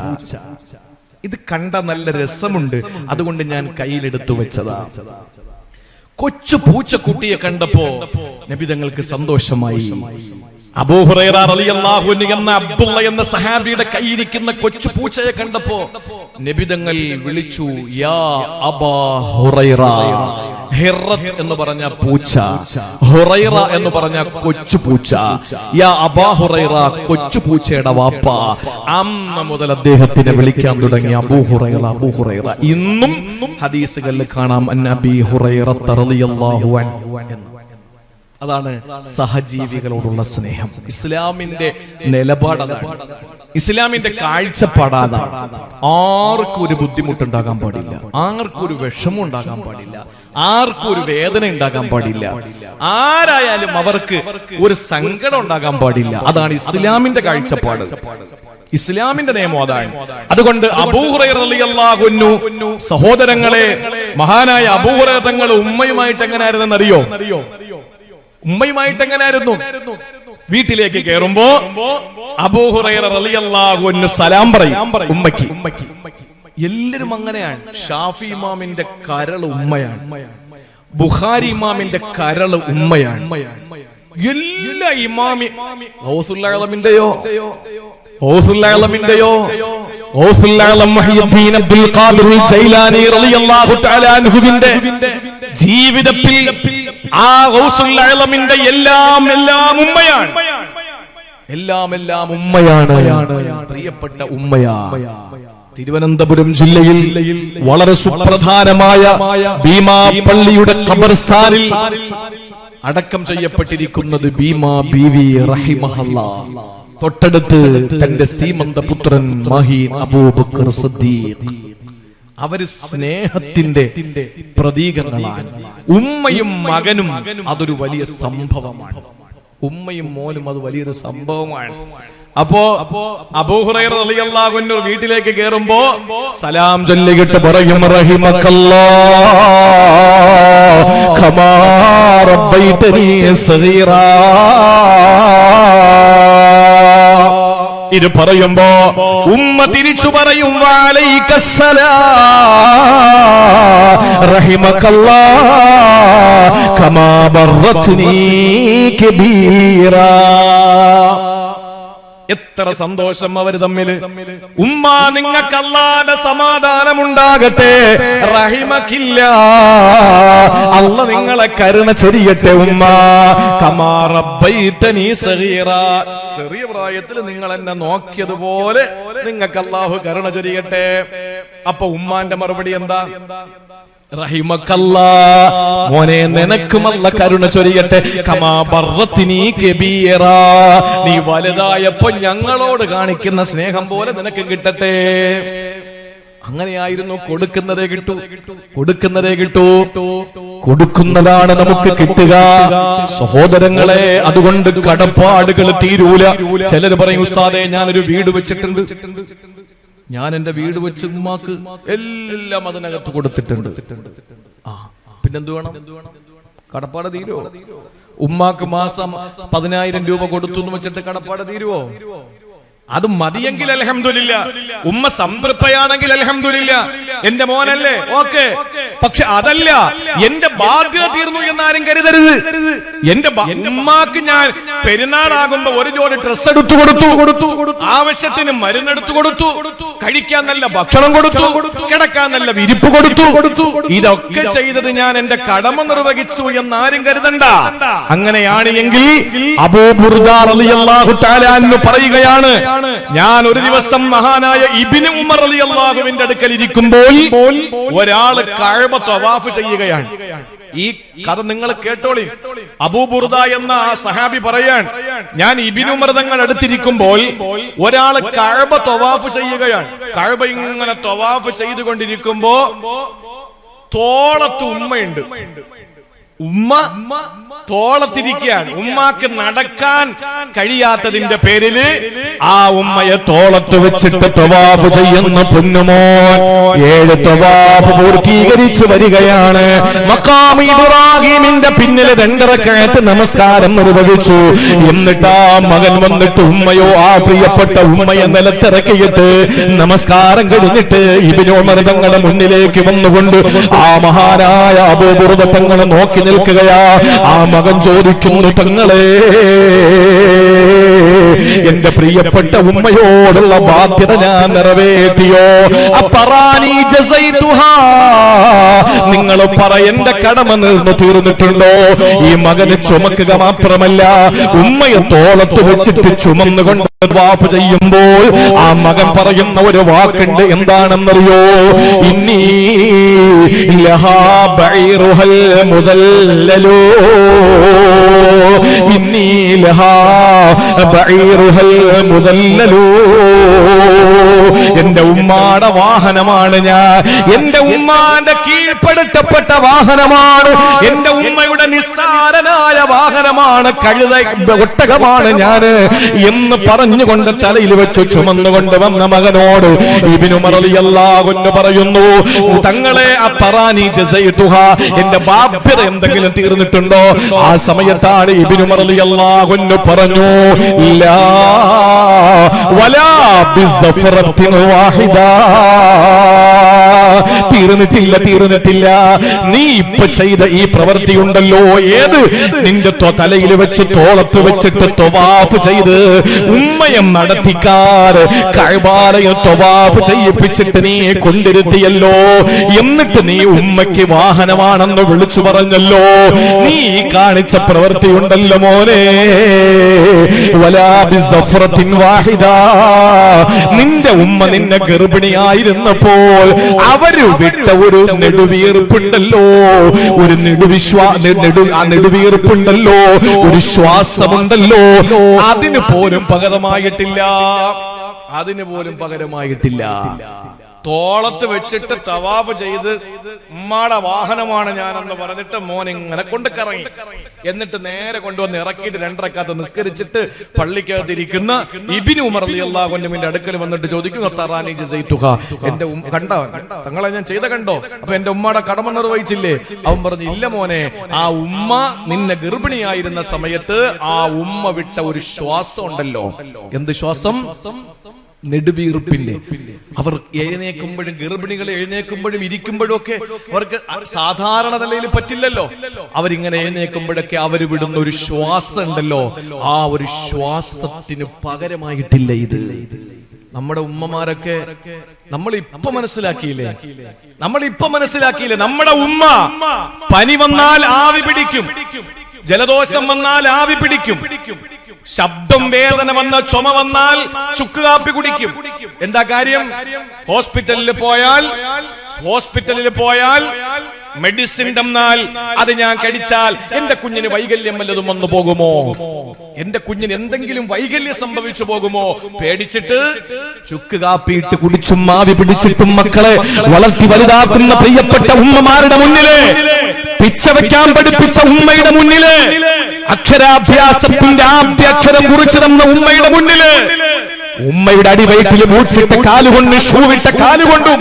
ഇത് കണ്ട നല്ല രസമുണ്ട്, അതുകൊണ്ട് ഞാൻ കയ്യിലെടുത്തു വെച്ചതാ. കൊച്ചു പൂച്ചക്കുട്ടിയെ കണ്ടപ്പോ നബി തങ്ങൾക്ക് സന്തോഷമായി. അബൂ ഹുറൈറ റളിയല്ലാഹു അൻഹു എന്ന അബ്ദുള്ള എന്ന സഹാബിയുടെ കയ്യിരിക്കുന്ന കൊച്ചു പൂച്ചയെ കണ്ടപ്പോ നബി തങ്ങൾ വിളിച്ചു, യാ അബാ ഹുറൈറ. ഹിറത്ത് എന്ന് പറഞ്ഞ പൂച്ച, ഹുറൈറ എന്ന് പറഞ്ഞ കൊച്ചു പൂച്ച. യാ അബാ ഹുറൈറ, കൊച്ചു പൂച്ചയുടെ വാപ്പ. അന്ന് മുതൽ അദ്ദേഹത്തിനെ വിളിക്കാൻ തുടങ്ങി അബൂ ഹുറൈറ, അബൂ ഹുറൈറ. ഇന്നും ഹദീസുകളിൽ കാണാം അന്നബി ഹുറൈറ റളിയല്ലാഹു അൻഹു. അതാണ് സഹജീവികളോടുള്ള സ്നേഹം. ഇസ്ലാമിന്റെ നിലപാട് അതാണ്, ഇസ്ലാമിന്റെ കാഴ്ചപ്പാടാതാണ്. ആർക്കും ഒരു ബുദ്ധിമുട്ടുണ്ടാകാൻ പാടില്ല, ആർക്കും ഒരു വിഷമം ഉണ്ടാകാൻ പാടില്ല, ആർക്കും ഒരു വേദന ഉണ്ടാകാൻ പാടില്ല, ആരായാലും അവർക്ക് ഒരു സങ്കടം ഉണ്ടാകാൻ പാടില്ല. അതാണ് ഇസ്ലാമിന്റെ കാഴ്ചപ്പാട്, ഇസ്ലാമിന്റെ നിയമം അതാണ്. അതുകൊണ്ട് അബൂ ഹുറൈറ റളിയല്ലാഹു അൻഹു, സഹോദരങ്ങളെ, മഹാനായ അബൂ ഹുറൈറ തങ്ങൾ ഉമ്മയുമായിട്ട് എങ്ങനെയായിരുന്നെന്ന് അറിയോ? ഉമ്മയുമായിട്ട് എങ്ങനെയായിരുന്നു? വീട്ടിലേക്ക് കയറുമ്പോ അബൂ ഹുറൈറ റളിയല്ലാഹു അൻഹു സലാം പറയും ഉമ്മയ്ക്ക്. എല്ലാരും അങ്ങനെയാണ്. ഷാഫി ഇമാമിന്റെ കരൾ ഉമ്മയാണ്, ബുഖാരി ഇമാമിന്റെ കരൾ ഉമ്മയാണ്. എല്ലാ ഇമാമി ഗൗസുൽ ആലമിന്റെയോ മുഹയ്യിദ്ദീൻ അബ്ദുൽ ഖാദിർ ജൈലാനി റളിയല്ലാഹു തആല അൻഹുവിന്റെ ജീവിതത്തിൽ ആ ഗൗസുൽ ആലമിന്റെ എല്ലാം ഉമ്മയാണ്, എല്ലാം ഉമ്മയാണ്, പ്രിയപ്പെട്ട ഉമ്മയാണ്. തിരുവനന്തപുരം ജില്ലയിൽ വളരെ സുപ്രധാനമായ ഭീമാ പള്ളിയുടെ ഖബർസ്ഥാനിൽ അടക്കം ചെയ്യപ്പെട്ടിരിക്കുന്നത് ഭീമാ ബീവി റഹിമഹല്ലാഹ്. തൊട്ടടുത്ത് തന്റെ സീമന്ത പുത്രൻ മഹീൻ അബൂബക്കർ സിദ്ദീഖ്. അവര് സ്നേഹത്തിന്റെ പ്രതീകങ്ങളാണ്. ഉമ്മയും മകനും അതൊരു വലിയ സംഭവമാണ്, ഉമ്മയും മോനും അത് വലിയൊരു സംഭവമാണ്. അപ്പോ അബൂ ഹുറൈറ റളിയല്ലാഹു അൻഹു വീട്ടിലേക്ക് കയറുമ്പോ സലാം ചൊല്ലിയിട്ട് പറയും, റഹിമക്കല്ലാഹ് കമാ റബ്ബൈതനീ സഗീറാ. ഇത് പറയുമ്പോ ഉമ്മ തിരിച്ചു പറയും, വഅലൈക്കസ്സലാം റഹിമക്കല്ലാഹ് കമാ ബറത്നീ കബീറാ. എത്ര സന്തോഷം അവര് തമ്മിൽ. ഉമ്മ, നിങ്ങൾക്ക് അല്ലാഹുവിന്റെ സമാധാനമുണ്ടാകട്ടെ, റഹിമക്കില്ല, അല്ലാഹ് നിങ്ങളെ കരുണ ചൊരിയട്ടെ. ഉമ്മ, കമാ റബ്ബൈതനീ സഗീറാ, ചെറിയ പ്രായത്തിൽ നിങ്ങൾ എന്നെ നോക്കിയതുപോലെ നിങ്ങൾക്ക് അല്ലാഹു കരുണ ചൊരിയട്ടെ. അപ്പൊ ഉമ്മാന്റെ മറുപടി എന്താ? റഹിമക്കല്ലാഹ്, മോനെ നിനക്കും അല്ലാഹ് കരുണ ചൊരിയട്ടെ. കമാ ബറത്നീ കബീറാ, നീ വലുതായപ്പോ ഞങ്ങളോട് കാണിക്കുന്ന സ്നേഹം പോലെ നിനക്ക് കിട്ടട്ടെ. അങ്ങനെയായിരുന്നു. കൊടുക്കുന്നതേ കിട്ടൂ, കൊടുക്കുന്നതേ കിട്ടൂ, കൊടുക്കുന്നതാണ് നമുക്ക് കിട്ടുക സഹോദരങ്ങളെ. അതുകൊണ്ട് കടപ്പാടുകൾ തീരൂല. ചിലർ പറയും, ഉസ്താദേ ഞാനൊരു വീട് വെച്ചിട്ടുണ്ട്, ഞാൻ എന്റെ വീട് വെച്ച് ഉമ്മാക്ക് എല്ലാം അതിനകത്ത് കൊടുത്തിട്ടുണ്ട്. പിന്നെന്ത് വേണം? കടപ്പാട് തീരോ? ഉമ്മാക്ക് മാസം 10,000 രൂപ കൊടുത്തു എന്ന് വെച്ചിട്ട് കടപ്പാട് തീരുവോ? അത് മതിയെങ്കിൽ അൽഹംദുലില്ലാ, ഉമ്മ സംതൃപ്തയാണെങ്കിൽ അൽഹംദുലില്ലാ, എന്റെ മോനല്ലേ, ഓക്കെ. പക്ഷെ അതല്ല എന്റെ ബാധ്യത തീർന്നു എന്നാരും കരുതരുത്. എന്റെ ഉമ്മാക്ക് ഞാൻ പെരുന്നാളാകുമ്പോ ഒരു ജോഡി ഡ്രസ് എടുത്തു കൊടുത്തു, ആവശ്യത്തിന് മരുന്നെടുത്തു കൊടുത്തു, കഴിക്കാൻ നല്ല ഭക്ഷണം കൊടുത്തു, കിടക്കാൻ നല്ല വിരിപ്പ് കൊടുത്തു. ഇതൊക്കെ ചെയ്തത് ഞാൻ എന്റെ കടമ നിർവഹിച്ചു എന്നാരും കരുതണ്ട. അങ്ങനെയാണ് എങ്കിൽ അബൂ ബുർദ റളിയല്ലാഹു തആല അൻഹു പറയുകയാണ്, ഞാൻ ഒരു ദിവസം മഹാനായ ഇബ്നു ഉമർ റളിയല്ലാഹുവിന്റെ അടുക്കൽ ഇരിക്കുമ്പോൾ ഒരാള് കഅബ തവാഫ് ചെയ്യുകയാണ്. ഈ കഥ നിങ്ങൾ കേട്ടോളി. അബൂ ബുർദ എന്ന ആ സഹാബി പറയാൻ, ഞാൻ ഇബ്നു ഉമർ തങ്ങൾ അടുത്തിരിക്കുമ്പോൾ ഒരാള് കഅബ തവാഫ് ചെയ്യുകയാണ്. കഅബ ഇങ്ങനെ തവാഫ് ചെയ്തുകൊണ്ടിരിക്കുമ്പോ തോളത്ത് ഉമ്മയുണ്ട്. ഉമ്മ തോളത്തിരിക്കുകയാണ്. ഉമ്മാക്ക് നടക്കാൻ കഴിയാത്തതിന്റെ പേരില് ആ ഉമ്മയെ തോളത്ത് വെച്ചിട്ട് തവാഫ് ചെയ്യുന്ന പൊന്നുമോൻ 7 തവാഫ് പൂർത്തീകരിച്ച് വരികയാണ്. മഖാം ഇബ്രാഹിമിന്റെ പിന്നിൽ 2 റക്അത്ത് നമസ്കാരം നിർവഹിച്ചു. എന്നിട്ട് ആ മകൻ വന്നിട്ട് ഉമ്മയോ ആ പ്രിയപ്പെട്ട ഉമ്മയെ നിലത്തിറക്കിയിട്ട് നമസ്കാരം കഴിഞ്ഞിട്ട് ഇബ്നു ഉമർ തങ്ങളുടെ മുന്നിലേക്ക് വന്നുകൊണ്ട് ആ മഹാനായ അബൂ ബുർദ തങ്ങളെ നോക്കി നിൽക്കുകയാ. ആ മകൻ ചോദിക്കുന്നു, തങ്ങളെ എന്റെ പ്രിയപ്പെട്ട ഉമ്മയോടുള്ള ബാധ്യത ഞാൻ നിറവേറ്റിയോ? അപ്പറാനി ജസൈതുഹാ, നിങ്ങൾ പറ, എന്റെ കടമ തീർന്നിട്ടുണ്ടോ? ഈ മകന് ചുമക്കുക മാത്രമല്ല, ഉമ്മയെ തോളത്ത് വെച്ചിട്ട് ചുമന്നുകൊണ്ട് തവാഫ് ചെയ്യുമ്പോൾ ആ മകൻ പറയുന്ന ഒരു വാക്കുണ്ട്. എന്താണെന്നറിയോ? ഇന്നീ ലഹാ ബൈറുഹൽ മുദല്ലലോ, ഇന്നീ ലഹാ ബൈറുഹൽ മുദല്ലലോ, എന്റെ ഉമ്മാടെ വാഹനമാണ് ഞാൻ, എന്റെ ഉമ്മാന്റെ കീഴ്പ്പെടുത്തപ്പെട്ട വാഹനമാണ്, എന്റെ ഉമ്മയുടെ നിസ്സാരനായ വാഹനമാണ്, കഴുത ഒട്ടകമാണ് ഞാന് എന്ന് പറഞ്ഞുകൊണ്ട് തലയിൽ വെച്ച് ചുമന്നുകൊണ്ട് വന്ന മകനോട് ഇബ്നു ഉമർ റളിയല്ലാഹു അൻഹു പറയുന്നു, തങ്ങളെ അപ്പറാനി ജസൈതുഹാ, എന്റെ ബാധ്യത എന്തെങ്കിലും തീർന്നിട്ടുണ്ടോ? ആ സമയത്താണ് ഇബ്നു ഉമർ റളിയല്ലാഹു അൻഹു പറഞ്ഞു, ലാ വലാ ബിസഫറത്തിൻ വാഹിദാ, തീർന്നിട്ടില്ല. നീ ഇപ്പൊ ചെയ്ത ഈ പ്രവൃത്തി ഉണ്ടല്ലോ, ഏത് നിന്റെ തലയിൽ വെച്ച് തോളത്ത് വെച്ചിട്ട് തവാഫ് ചെയ്ത് ഉമ്മയെ നടത്തിക്കാറ് കഅബാലയെ തവാഫ് ചെയ്യിപ്പിച്ചിട്ട് നീ കൊണ്ടിരുത്തിയല്ലോ, എന്നിട്ട് നീ ഉമ്മയ്ക്ക് വാഹനമാണെന്ന് വിളിച്ചു പറഞ്ഞല്ലോ, നീ കാണിച്ച പ്രവൃത്തി ഉണ്ടല്ലോ മോനെ, വലാ ബിസഫറത്തിൻ വാഹിദാ, നിന്റെ ഉമ്മ നിന്നെ ഗർഭിണിയായിരുന്നപ്പോൾ അവര് വിട്ട ഒരു നെടുവീർപ്പുണ്ടല്ലോ, ഒരു നെടുവീർപ്പുണ്ടല്ലോ, ഒരു ശ്വാസമുണ്ടല്ലോ, അതിന് പോലും പകരമായിട്ടില്ല. തോളത്ത് വെച്ചിട്ട് തവാഫ് ചെയ്ത് ഉമ്മാടെ വാഹനമാണ് ഞാനെന്ന് പറഞ്ഞിട്ട് മോൻ ഇങ്ങനെ കൊണ്ട് കറങ്ങി. എന്നിട്ട് നേരെ കൊണ്ടുവന്ന് ഇറക്കിയിട്ട് 2 റക്അത്ത് നിസ്കരിച്ചിട്ട് പള്ളിക്കകത്തിരിക്കുന്ന ഇബ്നു ഉമർ റളിയല്ലാഹു അൻഹുവിന്റെ അടുക്കൽ വന്നിട്ട് ചോദിക്കുന്നു, തറാനി ജസൈതുഹാ, എന്റെ കണ്ടോ, തങ്ങളെ ഞാൻ ചെയ്ത കണ്ടോ? അപ്പൊ എന്റെ ഉമ്മയുടെ കടമ നിർവഹിച്ചില്ലേ? അവൻ പറഞ്ഞു, ഇല്ല മോനെ, ആ ഉമ്മ നിന്നെ ഗർഭിണിയായിരുന്ന സമയത്ത് ആ ഉമ്മ വിട്ട ഒരു ശ്വാസം ഉണ്ടല്ലോ. എന്ത് ശ്വാസം? നെടുവീർപ്പിന്റെ. അവർ എഴുന്നേക്കുമ്പോഴും, ഗർഭിണികൾ എഴുന്നേക്കുമ്പോഴും ഇരിക്കുമ്പോഴും ഒക്കെ അവർക്ക് സാധാരണ നിലയിൽ പറ്റില്ലല്ലോ. അവരിങ്ങനെ എഴുന്നേക്കുമ്പോഴൊക്കെ അവർ വിടുന്ന ഒരു ശ്വാസം ഉണ്ടല്ലോ, ആ ഒരു ശ്വാസത്തിന് പകരമായിട്ടില്ല ഇത്. നമ്മുടെ ഉമ്മമാരൊക്കെ നമ്മളിപ്പോ മനസ്സിലാക്കിയില്ലേ? നമ്മുടെ ഉമ്മ പനി വന്നാൽ ആവി പിടിക്കും, ജലദോഷം വന്നാൽ ആവി പിടിക്കും, ശബ്ദം വേദന വന്ന ചുമ വന്നാൽ ചുക്ക് കാപ്പി കുടിക്കും. എന്താ കാര്യം? ഹോസ്പിറ്റലിൽ പോയാൽ മെഡിസിൻ തന്നാൽ അത് ഞാൻ കഴിച്ചാൽ എന്റെ കുഞ്ഞിന് വൈകല്യം വല്ലതും വന്നു പോകുമോ, എന്റെ കുഞ്ഞിന് എന്തെങ്കിലും വൈകല്യം സംഭവിച്ചു പോകുമോ പേടിച്ചിട്ട് ചുക്ക് കാപ്പിയിട്ട് കുടിച്ചും ആവി പിടിച്ചിട്ടും മക്കളെ വളർത്തി വലുതാക്കുന്ന പ്രിയപ്പെട്ട ഉമ്മമാരുടെ മുന്നില്, പിച്ച വയ്ക്കാൻ പഠിപ്പിച്ച ഉമ്മയുടെ മുന്നില്, അക്ഷരാഭ്യാസത്തിന്റെ ആദ്യ അക്ഷരം കുറിച്ചു തന്ന ഉമ്മയുടെ മുന്നില്, ഉമ്മയുടെ അടിവയറ്റിൽ മൂച്ചിട്ട കാലുകൊണ്ട്, ഷൂവിട്ട കാലുകൊണ്ടും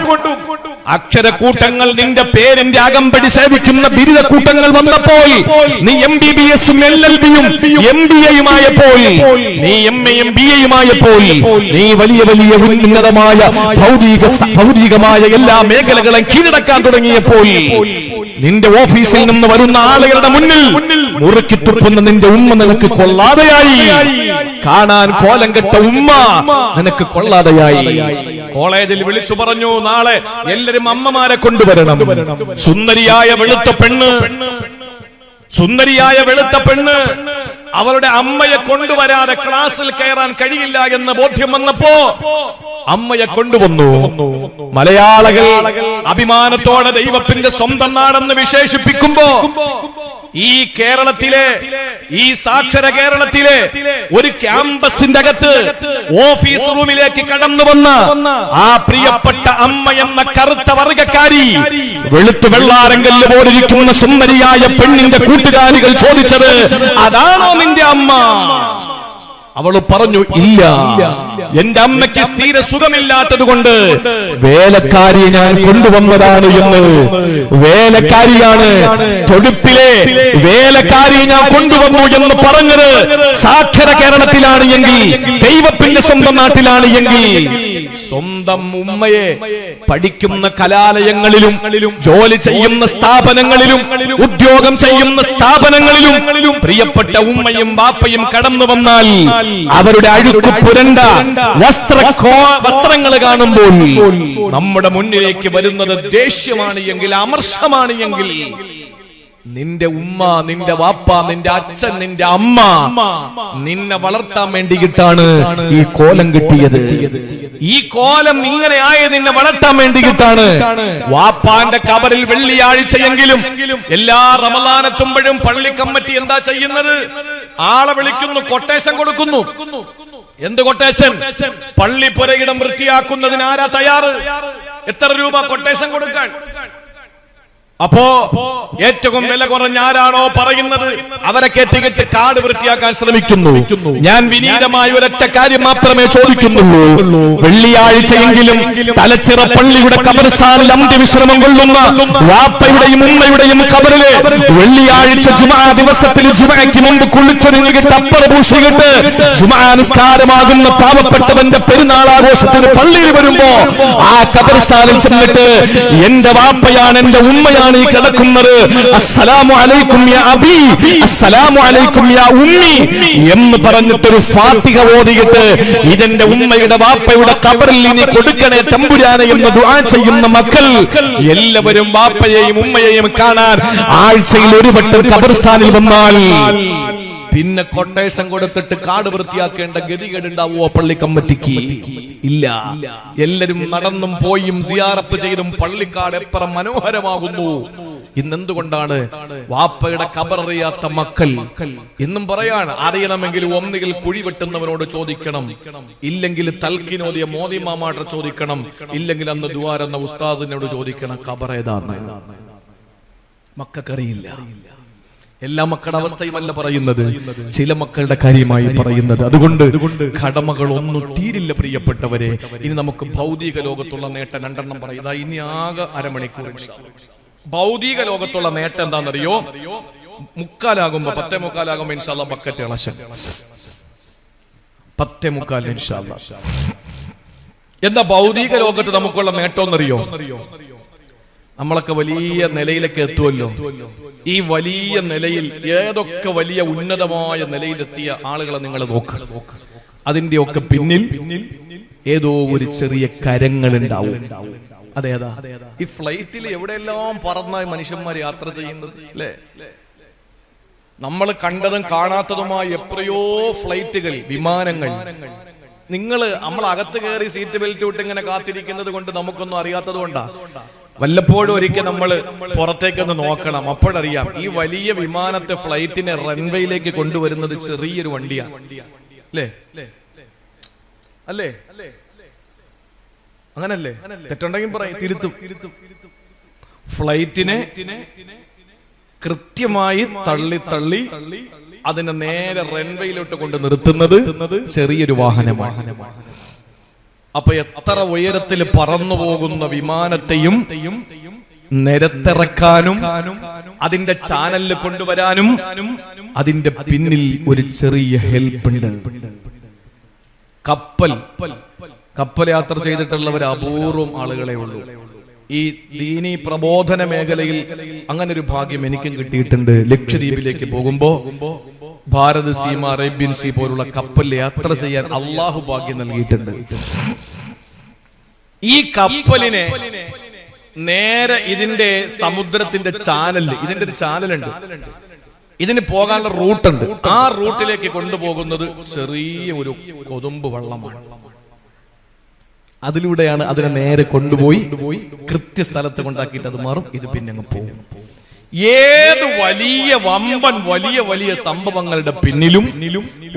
അക്ഷരക്കൂട്ടങ്ങൾ നിന്റെ പേരിന്റെ അകമ്പടി സേവിക്കുന്ന ബിരുദക്കൂട്ടങ്ങൾ വന്നപ്പോൾ നീ MBBS-ഉം LLB-യും MBA-യുമായപ്പോൾ നീ MA-യും BA-യുമായപ്പോൾ നീ വലിയ വലിയ ഉന്നതമായ ഭൗതികമായ എല്ലാ മേഖലകളും കീഴടക്കാൻ തുടങ്ങിയപ്പോൾ നിന്റെ ഓഫീസിൽ നിന്ന് വരുന്ന ആളുകളുടെ മുന്നിൽ മുറുക്കി തുപ്പുന്ന നിന്റെ ഉമ്മ നിനക്ക് കൊള്ളാതെയായി. കാണാൻ കോലം കെട്ട ഉമ്മ നിനക്ക് കൊള്ളാതെയായി. കോളേജിൽ വിളിച്ചു പറഞ്ഞു, നാളെ എല്ലാരും അമ്മമാരെ കൊണ്ടുവരണം. സുന്ദരിയായ വെളുത്ത പെണ്ണ് അവളുടെ അമ്മയെ കൊണ്ടുവരാതെ ക്ലാസ്സിൽ കയറാൻ കഴിയില്ല എന്ന് ബോധ്യം വന്നപ്പോ അമ്മയെ കൊണ്ടുവന്നു. മലയാളികൾ അഭിമാനത്തോടെ ദൈവത്തിന്റെ സ്വന്തം നാടെന്ന് വിശേഷിപ്പിക്കുമ്പോ ഈ കേരളത്തിലെ, ഈ സാക്ഷര കേരളത്തിലെ ഒരു ക്യാമ്പസിന്റെ അകത്ത് ഓഫീസ് റൂമിലേക്ക് കടന്നു വന്ന ആ പ്രിയപ്പെട്ട അമ്മ എന്ന കറുത്ത വർഗക്കാരി, വെളുത്തു വെള്ളാരങ്കല്ല് പോലിരിക്കുന്ന സുന്ദരിയായ പെണ്ണിന്റെ കൂട്ടുകാരികൾ ചോദിച്ചത്, അതാണോ നിന്റെ അമ്മ? അവള് പറഞ്ഞു, ഇല്ല, എന്റെ അമ്മയ്ക്ക് തീരെ സുഖമില്ലാത്തത് കൊണ്ട് വേലക്കാരിയെ ഞാൻ കൊണ്ടുവന്നതാണ് എന്ന്. വേലക്കാരിയാണ്, തൊടുപ്പിലെ വേലക്കാരിയെ ഞാൻ കൊണ്ടുവന്നു എന്ന് പറഞ്ഞത് സാക്ഷര കേരളത്തിലാണ് എങ്കിൽ, ദൈവത്തിന്റെ സ്വന്തം നാട്ടിലാണ് എങ്കിൽ, സ്വന്തം ഉമ്മയെ പഠിക്കുന്ന കലാലയങ്ങളിലും ജോലി ചെയ്യുന്ന സ്ഥാപനങ്ങളിലും ഉദ്യോഗം ചെയ്യുന്ന സ്ഥാപനങ്ങളിലും പ്രിയപ്പെട്ട ഉമ്മയും ബാപ്പയും കടന്നു വന്നാൽ അവരുടെ അഴുക്ക് പുരണ്ട വസ്ത്രങ്ങൾ കാണുമ്പോൾ നമ്മുടെ മുന്നിലേക്ക് വരുന്നത് ദേഷ്യമാണ് എങ്കിൽ, അമർഷമാണ് എങ്കിൽ, നിന്റെ ഉമ്മ, നിന്റെ വാപ്പ, നിന്റെ അച്ഛൻ, നിന്റെ അമ്മ നിന്നെ വളർത്താൻ വേണ്ടിയിട്ടാണ് ഈ കോലം കിട്ടിയത്. ഈ കോലം ഇങ്ങനെ ആയത് നിന്നെ വളർത്താൻ വേണ്ടിയിട്ടാണ്. വാപ്പാന്റെ കബറിൽ വെള്ളിയാഴ്ചയെങ്കിലും എല്ലാ റമദാനെത്തുമ്പോഴും പള്ളി കമ്മിറ്റി എന്താ ചെയ്യുന്നത്? ആളെ വിളിക്കുന്നു, കൊട്ടേഷൻ കൊടുക്കുന്നു. എന്ത് കൊട്ടേഷൻ? പള്ളി പുരയിടം വൃത്തിയാക്കുന്നതിന് ആരാ തയ്യാറ്? എത്ര രൂപ കൊട്ടേഷൻ കൊടുക്കാൻ? അപ്പോ ഏറ്റവും വില കുറഞ്ഞ ആരാണോ പറയുന്നത് അവരെ കെട്ടിക്കെട്ടി കാട് വൃത്തിയാക്കാൻ ശ്രമിക്കുന്നു. ഞാൻ വിനീതമായ ഒരൊറ്റ കാര്യം മാത്രമേ ചോദിക്കുന്നുള്ളൂ. വെള്ളിയാഴ്ചയെങ്കിലും തലച്ചിറ പള്ളിയുടെ ഖബർസ്ഥാനിൽ അന്ത്യവിശ്രമം കൊള്ളുന്ന വാപ്പയുടെയും ഉമ്മയുടെയും ഖബറില് വെള്ളിയാഴ്ച ജുമാ ദിവസത്തിൽ ജുമയ്ക്ക് മുമ്പ് കുളിച്ചൊരുങ്ങി തപ്പറ പൂശിയിട്ട് ജുമാ നിസ്കാരമാകുന്ന പാവപ്പെട്ടവന്റെ പെരുന്നാൾ ആഘോഷത്തിന് പള്ളിയിൽ വരുമ്പോ ആ ഖബർസ്ഥാനിൽ ചെന്നിട്ട് എന്റെ വാപ്പയാണ്, എന്റെ ഉമ്മയാണ് ഈ കിടക്കുന്നത്, അസ്സലാമു അലൈക്കും യാ അബി, അസ്സലാമു അലൈക്കും യാ ഉമ്മി എന്ന് പറഞ്ഞിട്ടൊരു ഫാത്തിഹ ഓതിയിട്ട് ഇതെന്റെ ഉമ്മയുടെ വാപ്പയുടെ ഖബറിൽ ഇനി കൊടുക്കണേ തമ്പുരാനെ എന്ന് ദുആ ചെയ്യുന്ന മക്കൾ എല്ലാവരും വാപ്പയെയും ഉമ്മയെയും കാണാൻ ആഴ്ചയിൽ ഒരു വട്ടം ഖബർസ്ഥാനിൽ വന്നാൽ പിന്നെ കൊട്ടേഷൻ കൊടുത്തിട്ട് കാട് വൃത്തിയാക്കേണ്ട ഗതികേടുണ്ടാവുമോ പള്ളി കമ്മിറ്റിക്ക്? ഇല്ല. എല്ലാരും നടന്നും പോയും സിയാറത്ത് ചെയ്തും പള്ളിക്കാട് എത്ര മനോഹരമാകുന്നു. ഇന്നെന്തുകൊണ്ടാണ് വാപ്പയുടെ ഖബററിയാത്ത മക്കൾ? എന്നും പറയാണ്, അറിയണമെങ്കിൽ ഒന്നുകിൽ കുഴി വെട്ടുന്നവനോട് ചോദിക്കണം, ഇല്ലെങ്കിൽ തൽക്കിനോദിയ മോദി മാമാട്ട ചോദിക്കണം, ഇല്ലെങ്കിൽ അന്ന് ദുആരെന്ന ഉസ്താദിനോട് ചോദിക്കണം ഖബർ ഏതാണ്. മക്കൾക്കറിയില്ല. എല്ലാ മക്കളുടെ അവസ്ഥയുമല്ല പറയുന്നത്, ചില മക്കളുടെ കാര്യമായി പറയുന്നത്. അതുകൊണ്ട് കടമകൾ ഒന്നും തീരില്ല പ്രിയപ്പെട്ടവരെ. ഇനി നമുക്ക് ഭൗതിക ലോകത്തുള്ള നേട്ടം രണ്ടെണ്ണം പറയുക. ഇനി ആകെ അരമണിക്കൂർ. ഭൗതിക ലോകത്തുള്ള നേട്ടം എന്താണെന്നറിയോ? 10:45 ഇൻഷാ അല്ലാഹ് ബക്കറ്റ് ഇളശൻ 10:45 ഇൻഷാ അല്ലാഹ്. എന്താ ഭൗതിക ലോകത്ത് നമുക്കുള്ള നേട്ടം എന്നറിയോ? നമ്മളൊക്കെ വലിയ നിലയിലേക്ക് എത്തുമല്ലോ. ഈ വലിയ നിലയിൽ ഏതൊക്കെ വലിയ ഉന്നതമായ നിലയിലെത്തിയ ആളുകളെ നിങ്ങൾ നോക്ക്. അതിന്റെ ഒക്കെ പിന്നിൽ ഏതോ ഒരു ചെറിയ കരങ്ങൾ ഉണ്ടാവും. അതേതാ? ഈ ഫ്ലൈറ്റിൽ എവിടെയെല്ലാം പറന്ന മനുഷ്യന്മാർ യാത്ര ചെയ്യുന്നത് അല്ലേ? നമ്മൾ കണ്ടതും കാണാത്തതുമായ എത്രയോ ഫ്ലൈറ്റുകൾ, വിമാനങ്ങൾ. നമ്മൾ അകത്ത് കയറി സീറ്റ് ബെൽറ്റ് ഇട്ട് ഇങ്ങനെ കാത്തിരിക്കുന്നത് കൊണ്ട് നമുക്കൊന്നും അറിയാത്തത് കൊണ്ടാ. വല്ലപ്പോഴും ഒരിക്കൽ നമ്മൾ പുറത്തേക്കൊന്ന് നോക്കണം, അപ്പോഴറിയാം ഈ വലിയ വിമാനത്തെ ഫ്ലൈറ്റിനെ റൺവേയിലേക്ക് കൊണ്ടുവരുന്നത് ചെറിയൊരു വണ്ടിയാണ്. അല്ലേ? അല്ലേ? അങ്ങനല്ലേ? തെറ്റുണ്ടെങ്കിൽ പറയും, തിരുത്തും. ഫ്ലൈറ്റിനെ കൃത്യമായി തള്ളി തള്ളി അതിനെ നേരെ റൺവേയിലോട്ട് കൊണ്ട് നിർത്തുന്നത് ചെറിയൊരു വാഹനമാണ്. അപ്പൊ എത്ര ഉയരത്തിൽ പറന്നു പോകുന്ന വിമാനത്തെയും നിരത്തിറക്കാനും അതിന്റെ ചാനലിൽ കൊണ്ടുവരാനും അതിന്റെ പിന്നിൽ ഒരു ചെറിയ ഹെൽപ്പ് ഉണ്ട്. കപ്പൽ യാത്ര ചെയ്തിട്ടുള്ളവർ അപൂർവം ആളുകളെ ഉള്ളൂ. ഈ ദീനി പ്രബോധന മേഖലയിൽ അങ്ങനെ ഒരു ഭാഗ്യം എനിക്കും കിട്ടിയിട്ടുണ്ട്. ലക്ഷദ്വീപിലേക്ക് പോകുമ്പോ ഭാരത് സീമ, അറേബ്യൻ സീ പോലുള്ള കപ്പലിൽ യാത്ര ചെയ്യാൻ അള്ളാഹു ഭാഗ്യം നൽകിയിട്ടുണ്ട്. ഈ കപ്പലിനെ നേരെ ഇതിന്റെ സമുദ്രത്തിന്റെ ഇതിന്റെ ഒരു ചാനലുണ്ട്, ഇതിന് പോകാനുള്ള റൂട്ടുണ്ട്. ആ റൂട്ടിലേക്ക് കൊണ്ടുപോകുന്നത് ചെറിയ ഒരു കൊതുമ്പ് വള്ളമാണ്. അതിലൂടെയാണ് അതിനെ നേരെ കൊണ്ടുപോയി കൃത്യസ്ഥലത്ത് കൊണ്ടാക്കിയിട്ട് അത് മാറും. ഇത് പിന്നെ അങ്ങ് പോകും. ഏത് വലിയ വമ്പൻ വലിയ സംഭവങ്ങളുടെ പിന്നിലും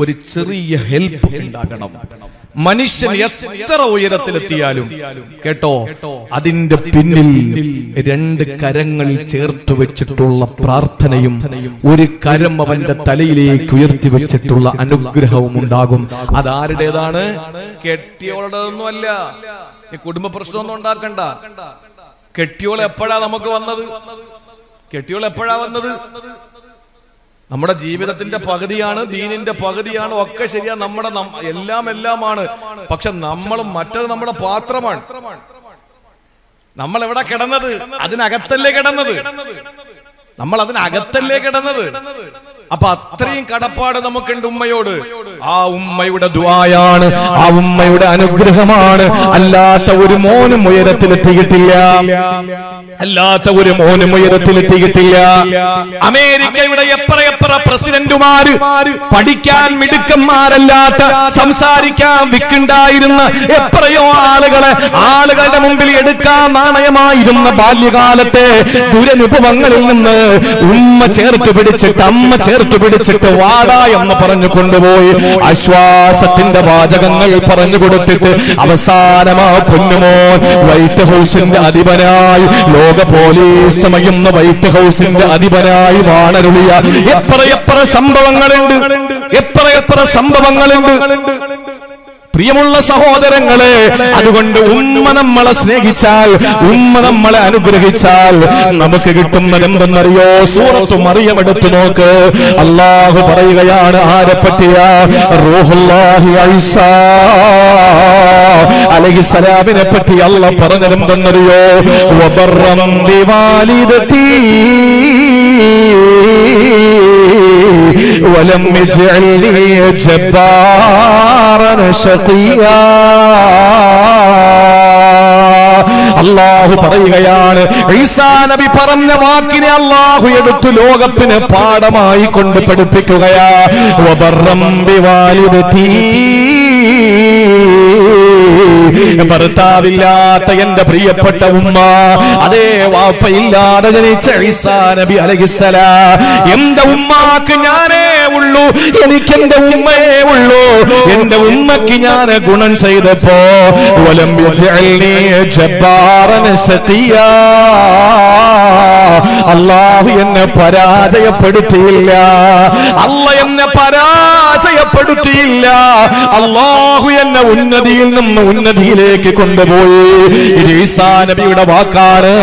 ഒരു ചെറിയ ഹെൽപ്പ് ഉണ്ടാകണം. മനുഷ്യൻ എത്ര ഉയരത്തിലെത്തിയാലും കേട്ടോ, അതിന്റെ പിന്നിൽ രണ്ട് കരങ്ങൾ ചേർത്ത് വെച്ചിട്ടുള്ള പ്രാർത്ഥനയും ഒരു കരം അവന്റെ തലയിലേക്ക് ഉയർത്തി വെച്ചിട്ടുള്ള അനുഗ്രഹവും ഉണ്ടാകും. അതാരുടേതാണ്? കെട്ടിയോളുടേതൊന്നുമല്ല. ഈ കുടുംബ പ്രശ്നമൊന്നും ഉണ്ടാക്കണ്ട. കെട്ടിയോൾ എപ്പോഴാ നമുക്ക് വന്നത്? കെട്ടിയോൾ എപ്പോഴാ വന്നത്? നമ്മുടെ ജീവിതത്തിന്റെ പകുതിയാണ്, ദീനിന്റെ പകുതിയാണ്, ഒക്കെ ശരിയാ, നമ്മുടെ എല്ലാമാണ്. പക്ഷെ മറ്റത് നമ്മുടെ പാത്രമാണ്. നമ്മൾ എവിടെ കിടന്നത്? അതിനകത്തല്ലേ കിടന്നത്? നമ്മൾ അതിനകത്തല്ലേ കിടന്നത്? അപ്പൊ അത്രയും കടപ്പാട് നമുക്കുണ്ട് ഉമ്മയോട്. ആ ഉമ്മയുടെ ദുആയാണ്, ആ ഉമ്മയുടെ അനുഗ്രഹമാണ്. അല്ലാത്ത ഒരു മോനും ഉയരത്തിലെത്തിയിട്ടില്ല. അമേരിക്കയുടെ എത്ര പ്രസിഡന്റുമാര് പഠിക്കാൻ മിടുക്കന്മാരല്ലാത്ത, സംസാരിക്കാൻ വിക്കുണ്ടായിരുന്ന എത്രയോ ആളുകളുടെ മുമ്പിൽ എടുക്കാൻ നാണയമായിരുന്ന ബാല്യകാലത്തെ ദുരനുഭവങ്ങളിൽ നിന്ന് ഉമ്മ ചേർത്ത് പിടിച്ചിട്ട്, അമ്മ ചേർത്ത് പിടിച്ചിട്ട് വാടാ എന്ന് പറഞ്ഞു കൊണ്ടുപോയി ആശ്വാസത്തിന്റെ വാചകങ്ങൾ പറഞ്ഞു കൊടുത്തിട്ട് അവസാനമാ പൊന്നുമോൻ വൈറ്റ് ഹൗസിന്റെ അധിപനായി, ലോക പോലീസ് ചമയുന്ന വൈറ്റ് ഹൗസിന്റെ അധിപനായി വാണരുളിയ എത്ര സംഭവങ്ങളുണ്ട്. പ്രിയമുള്ള സഹോദരങ്ങളെ, അതുകൊണ്ട് ഉമ്മ നമ്മളെ സ്നേഹിച്ചാൽ, ഉമ്മ നമ്മളെ അനുഗ്രഹിച്ചാൽ നമുക്ക് കിട്ടുന്നത് എന്തെന്നറിയോ? സൂറത്തു മറിയം എടുത്തു നോക്ക്. അല്ലാഹു പറയുകയാണ് ആരെ പറ്റിയാ? റൂഹുല്ലാഹി ഈസാ അലൈഹിസ്സലാമിനെ പറ്റി അല്ലാഹു പറഞ്ഞത് എന്തെന്നറിയോ? വബറം ബിവാലിദതി വലം യജ്അൽനി ജബ്ബാറൻ ശഖിയാ. അല്ലാഹു പറയുകയാണ്, ഈസാ നബി പറഞ്ഞ വാക്കിനെ അല്ലാഹു എടുത്തു ലോകത്തിന് പാഠമായി കൊണ്ട് പഠിപ്പിക്കുകയാ. വബറം ബിവാലിദതി, ഭർത്താവില്ലാത്ത എന്റെ പ്രിയപ്പെട്ട ഉമ്മ, അതേ വാപ്പയില്ലാതെ ജനിച്ച ഈസാ നബി അലൈഹിസ്സലാം, എന്റെ ഉമ്മാക്ക് ഞാനേ ഉള്ളൂ, എനിക്ക് എന്റെ ഉമ്മയെ ഉള്ളൂ. എന്റെ ഉമ്മക്ക് ഞാൻ ഗുണം ചെയ്തപ്പോ വലം യജ്അൽനി ജബ്ബാറൻ ശഖിയാ, അല്ലാഹു എന്നെ പരാജയപ്പെടുത്തിയില്ല. അല്ലാഹു എന്നെ പരാജയപ്പെടുത്തിയില്ല. അല്ലാഹു എന്നെ ഉന്നതിയിൽ നിന്ന് ഉന്നതിയിലേക്ക് കൊണ്ടുപോയി. ഇത് ഈസാ നബിയുടെ വാക്കാണ്.